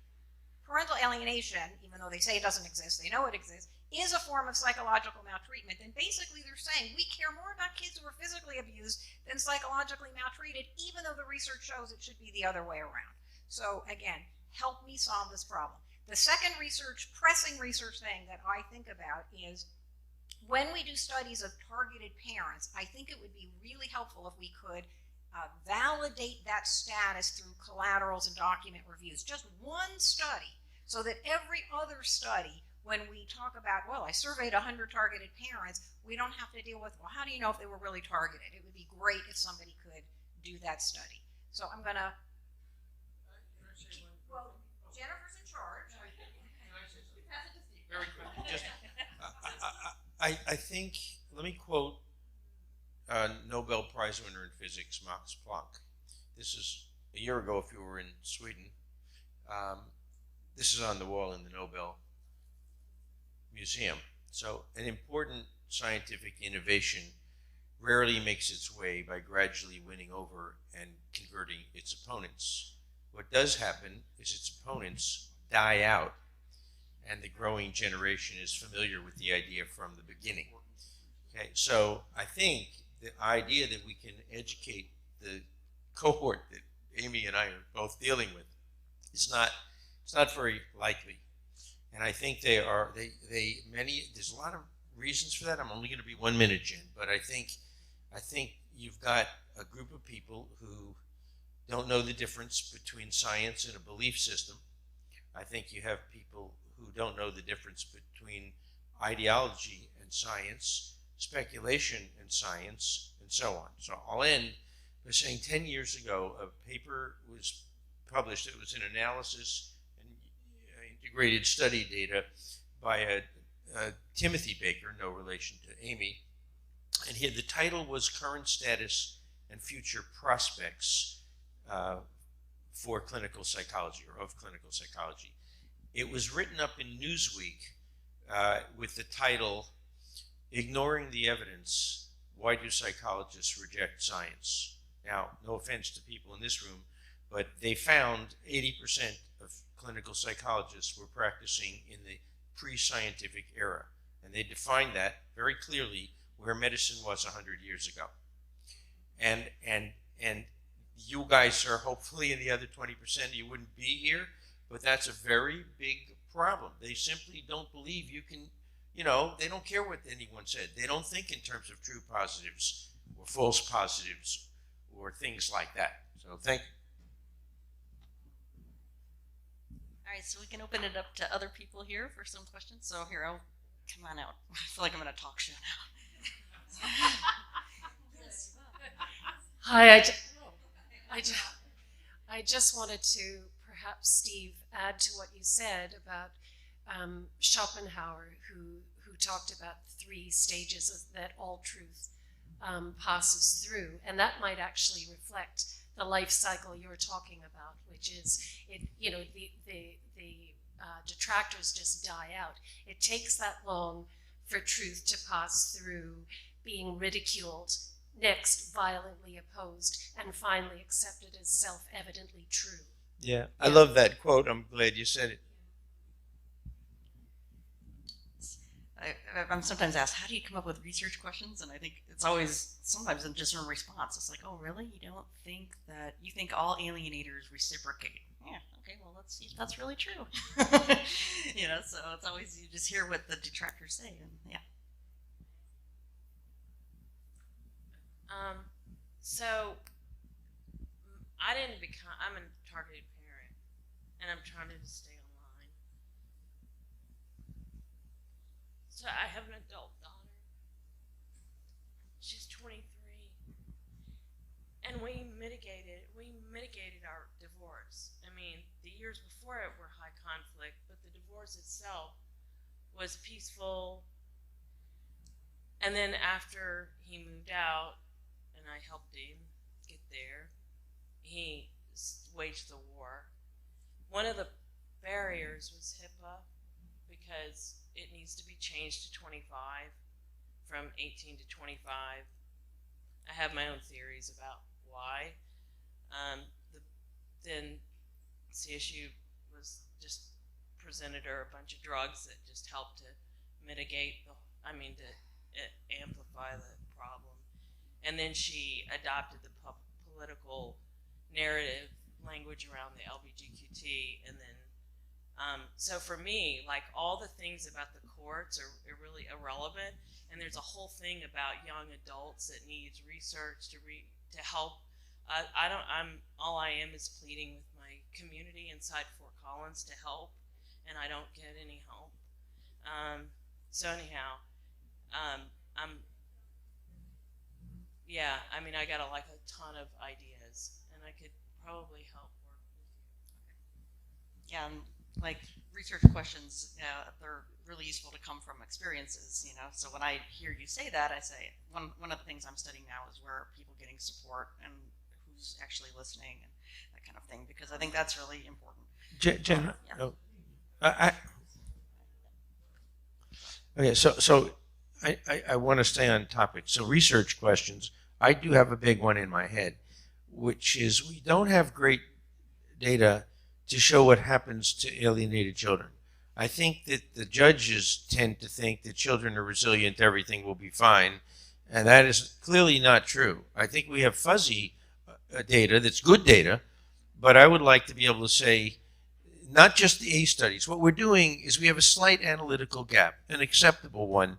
parental alienation, even though they say it doesn't exist, they know it exists, is a form of psychological maltreatment, then basically they're saying we care more about kids who are physically abused than psychologically maltreated, even though the research shows it should be the other way around. So again, help me solve this problem. The second pressing research thing that I think about is when we do studies of targeted parents, I think it would be really helpful if we could validate that status through collaterals and document reviews. Just one study, so that every other study, when we talk about, well, I surveyed 100 targeted parents, we don't have to deal with, well, how do you know if they were really targeted? It would be great if somebody could do that study. So I'm going to, well, Jennifer's in charge. Very quick. Just, I think, let me quote Nobel Prize winner in physics, Max Planck. This is a year ago if you were in Sweden. This is on the wall in the Nobel Museum. So an important scientific innovation rarely makes its way by gradually winning over and converting its opponents. What does happen is its opponents die out, and the growing generation is familiar with the idea from the beginning. Okay, so I think the idea that we can educate the cohort that Amy and I are both dealing with is not very likely. And I think there's a lot of reasons for that. I'm only going to be 1 minute, Jen, but I think you've got a group of people who don't know the difference between science and a belief system. I think you have people who don't know the difference between ideology and science, speculation and science, and so on. So I'll end by saying 10 years ago, a paper was published. It was an analysis and integrated study data by a Timothy Baker, no relation to Amy. And here the title was Current Status and Future Prospects for Clinical Psychology, or of Clinical Psychology. It was written up in Newsweek with the title, Ignoring the Evidence, Why Do Psychologists Reject Science? Now, no offense to people in this room, but they found 80% of clinical psychologists were practicing in the pre-scientific era. And they defined that very clearly where medicine was 100 years ago. And you guys are hopefully in the other 20%, you wouldn't be here, but that's a very big problem. They simply don't believe you can, they don't care what anyone said. They don't think in terms of true positives or false positives or things like that. So thank you. All right, so we can open it up to other people here for some questions. So here, I'll come on out. I feel like I'm in a talk show now. Hi, I just wanted to perhaps, Steve, add to what you said about Schopenhauer, who talked about 3 stages that all truth passes through, and that might actually reflect the life cycle you're talking about, which is the detractors just die out. It takes that long for truth to pass through being ridiculed, next violently opposed, and finally accepted as self-evidently true. Yeah, I love that quote. I'm glad you said it. I'm sometimes asked, how do you come up with research questions? And I think it's always sometimes just in response. It's like, oh, really? You don't think that you think all alienators reciprocate? Yeah. Okay. Well, let's see if that's really true. So it's always you just hear what the detractors say, and yeah. So I'm a targeted parent, and I'm trying to stay online. So I have an adult daughter. She's 23. And we mitigated our divorce. I mean, the years before it were high conflict, but the divorce itself was peaceful. And then after he moved out, and I helped him get there, he waged the war. One of the barriers was HIPAA, because it needs to be changed to 25 from 18 to 25. I have my own theories about why. Then CSU was just presented her a bunch of drugs that just helped to mitigate to amplify the problem. And then she adopted the political narrative language around the LGBTQT, and then so for me, like, all the things about the courts are really irrelevant, and there's a whole thing about young adults that needs research to help. All I am is pleading with my community inside Fort Collins to help, and I don't get any help. So anyhow, I got a ton of ideas, and I could probably help work with you. Yeah, and like research questions, they're really useful to come from experiences, So when I hear you say that, I say one of the things I'm studying now is where are people getting support and who's actually listening and that kind of thing, because I think that's really important. Jen, Yeah. Okay, so I want to stay on topic. So research questions, I do have a big one in my head, which is we don't have great data to show what happens to alienated children. I think that the judges tend to think that children are resilient, everything will be fine, and that is clearly not true. I think we have fuzzy data that's good data, but I would like to be able to say, not just the A studies. What we're doing is we have a slight analytical gap, an acceptable one,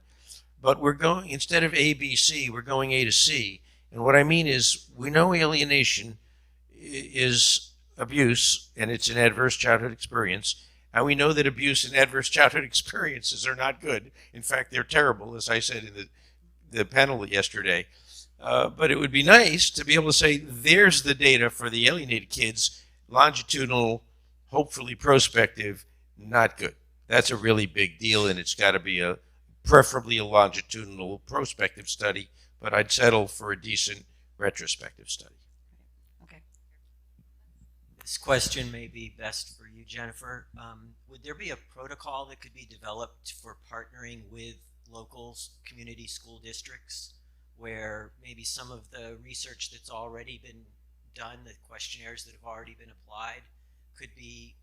but we're going, instead of A, B, C, we're going A to C. And what I mean is we know alienation is abuse, and it's an adverse childhood experience. And we know that abuse and adverse childhood experiences are not good. In fact, they're terrible, as I said in the panel yesterday. But it would be nice to be able to say, there's the data for the alienated kids, longitudinal, hopefully prospective, not good. That's a really big deal, and it's got to be preferably a longitudinal prospective study, but I'd settle for a decent retrospective study. Okay. This question may be best for you, Jennifer. Would there be a protocol that could be developed for partnering with local community school districts, where maybe some of the research that's already been done, the questionnaires that have already been applied, could be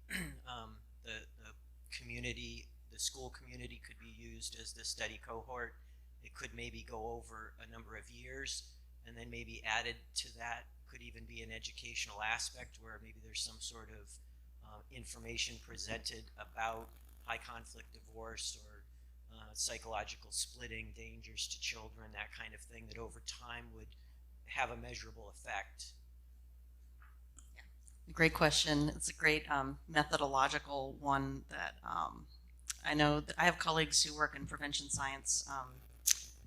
the school community could be used as the study cohort. It could maybe go over a number of years, and then maybe added to that could even be an educational aspect where maybe there's some sort of information presented about high conflict divorce or psychological splitting, dangers to children, that kind of thing, that over time would have a measurable effect. Great question. It's a great methodological one that I know that I have colleagues who work in prevention science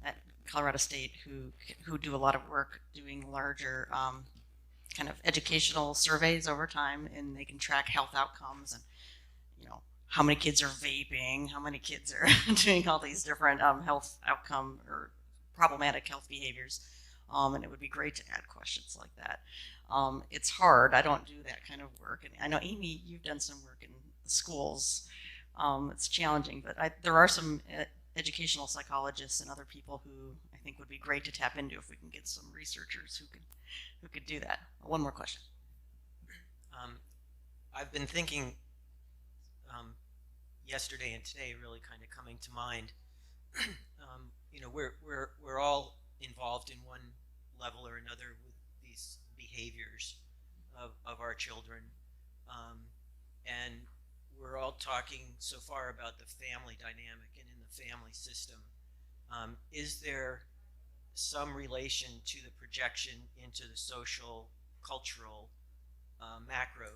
at Colorado State who do a lot of work doing larger kind of educational surveys over time, and they can track health outcomes and how many kids are vaping, how many kids are doing all these different health outcome or problematic health behaviors. And it would be great to add questions like that. It's hard. I don't do that kind of work. And I know, Amy, you've done some work in schools. It's challenging, but there are some educational psychologists and other people who I think would be great to tap into if we can get some researchers who could do that. One more question. I've been thinking yesterday and today, really kind of coming to mind. We're all involved in one level or another with these behaviors of our children, and we're all talking so far about the family dynamic and in the family system. Is there some relation to the projection into the social, cultural, macro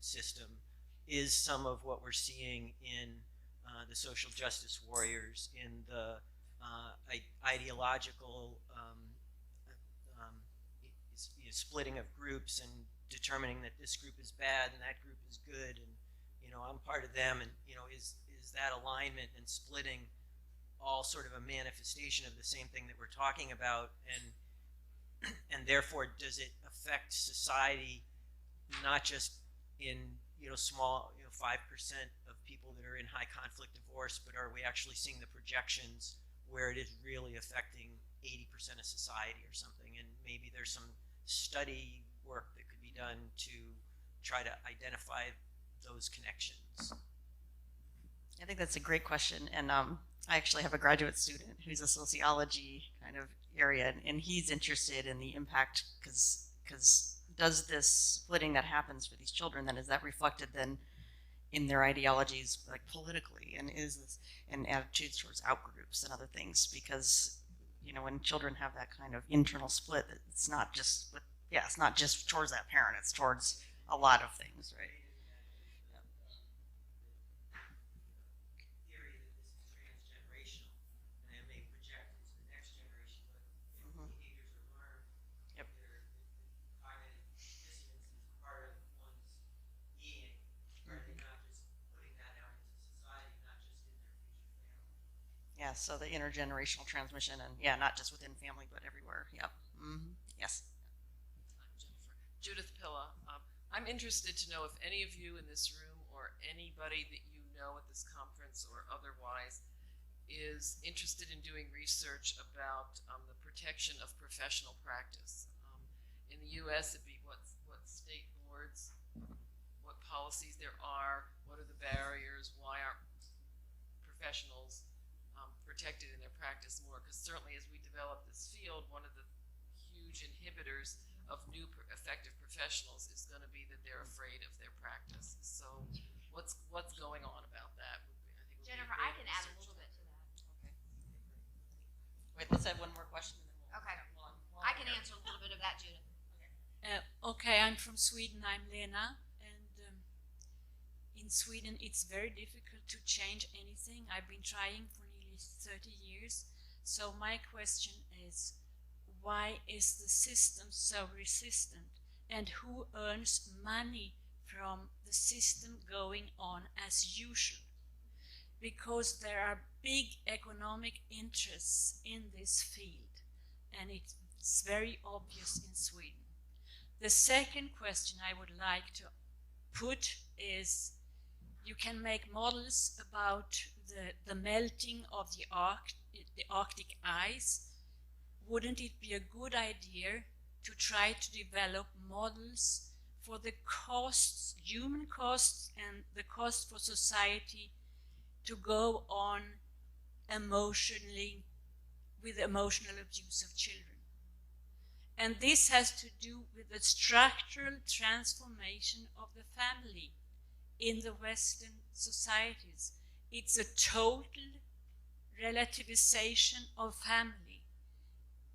system? Is some of what we're seeing in the social justice warriors, in the ideological splitting of groups and determining that this group is bad and that group is good, and I'm part of them, and is that alignment and splitting all sort of a manifestation of the same thing that we're talking about, and therefore does it affect society not just in small 5% of people that are in high conflict divorce, but are we actually seeing the projections where it is really affecting 80% of society or something? And maybe there's some study work that could be done to try to identify those connections. I think that's a great question, and I actually have a graduate student who's a sociology kind of area, and he's interested in the impact because does this splitting that happens for these children, then is that reflected then in their ideologies, like politically, and is this and attitudes towards outgroups and other things? Because when children have that kind of internal split, it's not just it's not just towards that parent, it's towards a lot of things, right? Yeah, so the intergenerational transmission, and not just within family, but everywhere. Yep. Mm-hmm. Yes. Judith Pilla. I'm interested to know if any of you in this room or anybody that you know at this conference or otherwise is interested in doing research about the protection of professional practice. In the U.S., it'd be what state boards, what policies there are, what are the barriers, why aren't professionals protected in their practice more? Because certainly as we develop this field, one of the huge inhibitors of new effective professionals is going to be that they're afraid of their practice. So what's going on about that? Jennifer, I can add a little bit to that. Okay. Wait, let's have one more question. Okay. I can answer a little bit of that, Judith. Okay, I'm from Sweden. I'm Lena, and in Sweden it's very difficult to change anything. I've been trying for nearly 30 years. So my question is, why is the system so resistant, and who earns money from the system going on as usual? Because there are big economic interests in this field, and it's very obvious in Sweden. The second question I would like to put is, you can make models about the melting of the Arctic ice. Wouldn't it be a good idea to try to develop models for the costs, human costs, and the cost for society to go on emotionally with emotional abuse of children? And this has to do with the structural transformation of the family in the Western societies. It's a total relativization of family.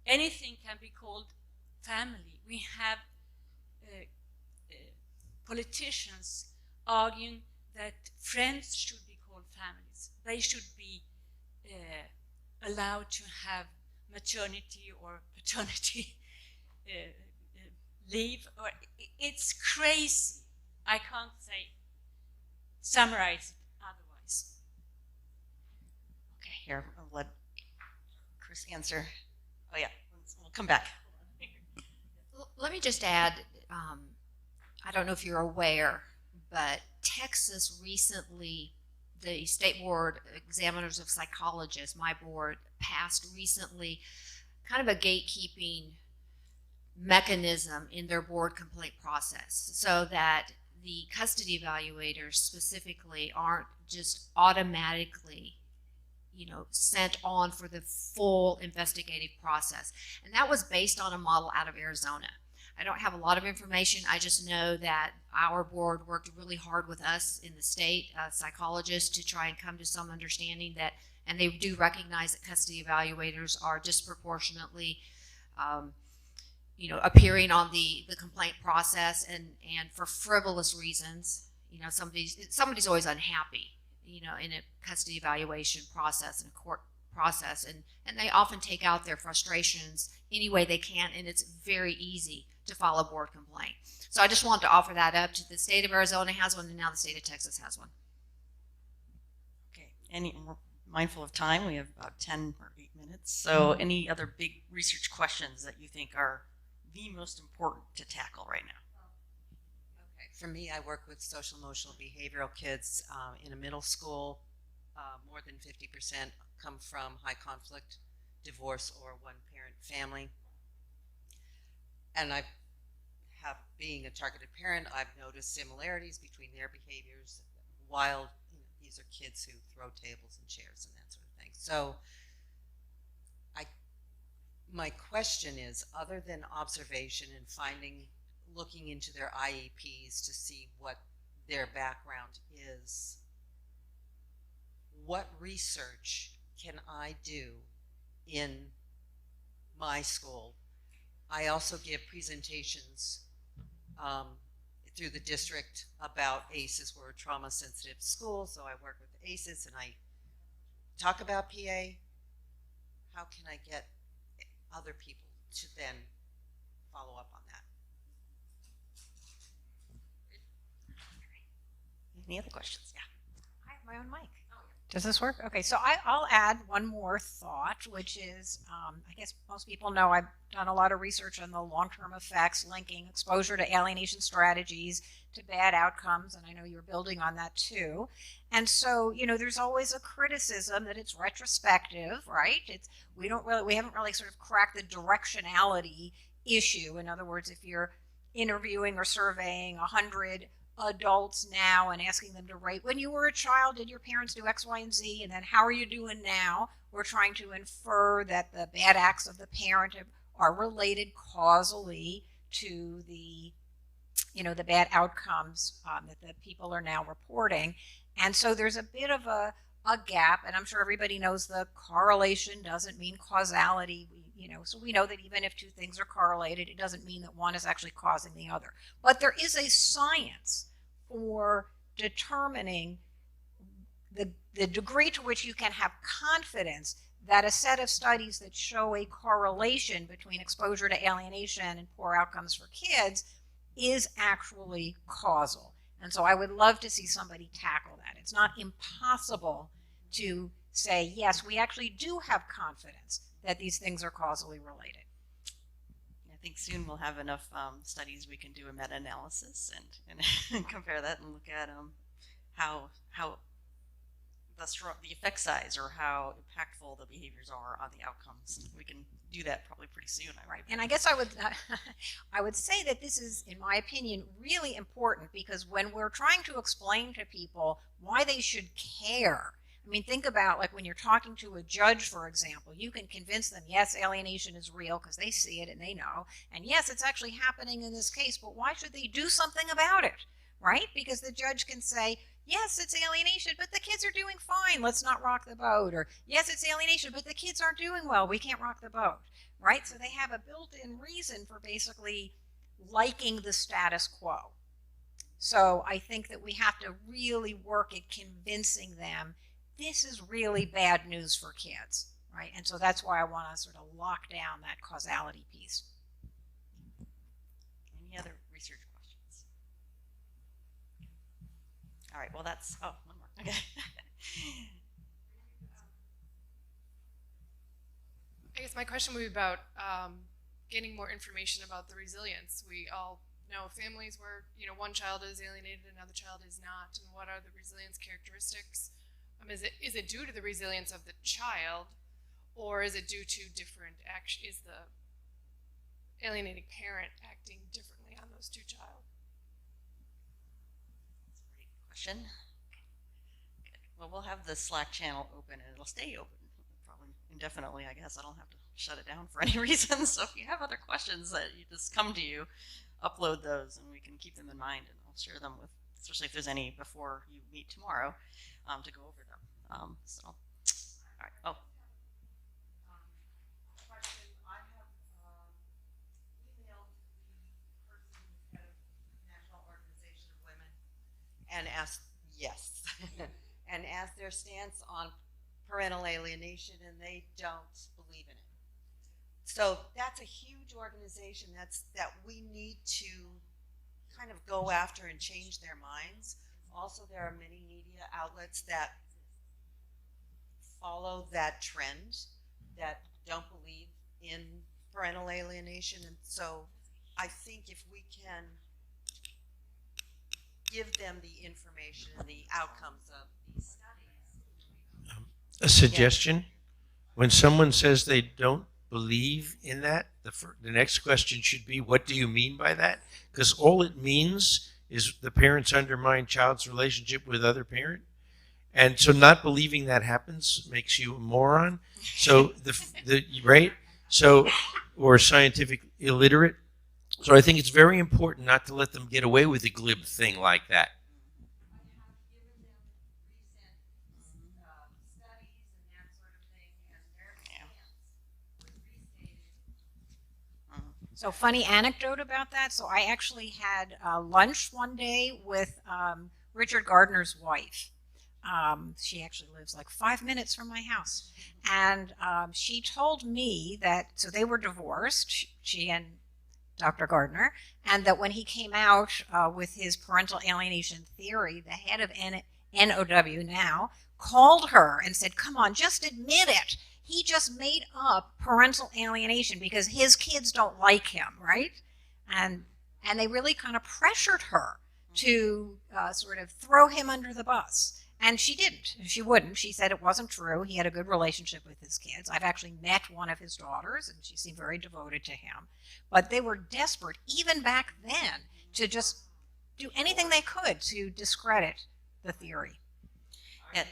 Anything can be called family. We have politicians arguing that friends should be called families. They should be allowed to have maternity or paternity leave. Or it's crazy. I can't summarize it otherwise. Okay, here, I'll let Chris answer. Oh yeah, we'll come back. Let me just add, I don't know if you're aware, but Texas recently, the State Board Examiners of Psychologists, my board, passed recently kind of a gatekeeping mechanism in their board complaint process, so that the custody evaluators specifically aren't just automatically sent on for the full investigative process. And that was based on a model out of Arizona. I don't have a lot of information. I just know that our board worked really hard with us in the state, psychologists, to try and come to some understanding that, and they do recognize that custody evaluators are disproportionately appearing on the complaint process, and for frivolous reasons. Somebody's always unhappy, in a custody evaluation process, in a court process, and they often take out their frustrations any way they can, and it's very easy to file a board complaint. So I just wanted to offer that up. The state of Arizona has one, and now the state of Texas has one. Okay, we're mindful of time. We have about 10 or 8 minutes. So any other big research questions that you think are the most important to tackle right now? Okay, for me, I work with social emotional behavioral kids in a middle school. More than 50% come from high conflict, divorce, or one parent family. And being a targeted parent, I've noticed similarities between their behaviors. These are kids who throw tables and chairs and that sort of thing. So my question is, other than observation and looking into their IEPs to see what their background is, what research can I do in my school? I also give presentations through the district about ACEs. We're a trauma-sensitive school, so I work with ACEs and I talk about PA. How can I get other people to then follow up on that? Any other questions? Yeah. I have my own mic. Does this work? Okay, so I'll add one more thought, which is, I guess most people know I've done a lot of research on the long-term effects linking exposure to alienation strategies to bad outcomes, and I know you're building on that too. And so, there's always a criticism that it's retrospective, right? We haven't really sort of cracked the directionality issue. In other words, if you're interviewing or surveying 100 adults now and asking them to rate, when you were a child, did your parents do X, Y, and Z? And then how are you doing now? We're trying to infer that the bad acts of the parent are related causally to the bad outcomes that the people are now reporting. And so there's a bit of a gap, and I'm sure everybody knows the correlation doesn't mean causality. So we know that even if two things are correlated, it doesn't mean that one is actually causing the other. But there is a science for determining the degree to which you can have confidence that a set of studies that show a correlation between exposure to alienation and poor outcomes for kids is actually causal. And so I would love to see somebody tackle that. It's not impossible to say, yes, we actually do have confidence that these things are causally related. I think soon we'll have enough studies we can do a meta-analysis and compare that and look at how the effect size or how impactful the behaviors are on the outcomes. We can do that probably pretty soon. Right, and I guess I would say that this is, in my opinion, really important, because when we're trying to explain to people why they should care, I mean, think about, like, when you're talking to a judge, for example, you can convince them, yes, alienation is real because they see it and they know, and yes, it's actually happening in this case, but why should they do something about it, right? Because the judge can say, yes, it's alienation, but the kids are doing fine, let's not rock the boat. Or, yes, it's alienation, but the kids aren't doing well, we can't rock the boat, right? So they have a built-in reason for basically liking the status quo. So I think that we have to really work at convincing them this is really bad news for kids, right? And so that's why I want to sort of lock down that causality piece. Any other research questions? All right, well that's, oh, one more, okay. I guess my question would be about getting more information about the resilience. We all know families where, you know, one child is alienated, another child is not, and what are the resilience characteristics? Is it due to the resilience of the child, or is it due to different action? Is the alienating parent acting differently on those two child? That's a great question. Good. Well, we'll have the Slack channel open, and it'll stay open probably indefinitely, I guess. I don't have to shut it down for any reason. So if you have other questions that you just come to you, upload those, and we can keep them in mind, and I'll share them with, especially if there's any before you meet tomorrow, to go over them. So, all right. Oh. Question. I have emailed the person who's head of National Organization of Women and asked, yes, and asked their stance on parental alienation, and they don't believe in it. So that's a huge organization that we need to kind of go after and change their minds. Also, there are many media outlets that follow that trend, that don't believe in parental alienation. And so I think if we can give them the information and the outcomes of these studies. A suggestion: when someone says they don't believe in that, the next question should be, what do you mean by that? Because all it means is the parents undermine child's relationship with other parent. And so not believing that happens makes you a moron. So right? So, or scientific illiterate. So I think it's very important not to let them get away with a glib thing like that. So funny anecdote about that. So I actually had lunch one day with Richard Gardner's wife. She actually lives like 5 minutes from my house. And she told me that, so they were divorced, she and Dr. Gardner, and that when he came out with his parental alienation theory, the head of NOW now called her and said, come on, just admit it. He just made up parental alienation because his kids don't like him, right? And they really kind of pressured her to sort of throw him under the bus. And she didn't. She wouldn't. She said it wasn't true. He had a good relationship with his kids. I've actually met one of his daughters, and she seemed very devoted to him. But they were desperate, even back then, to just do anything they could to discredit the theory. I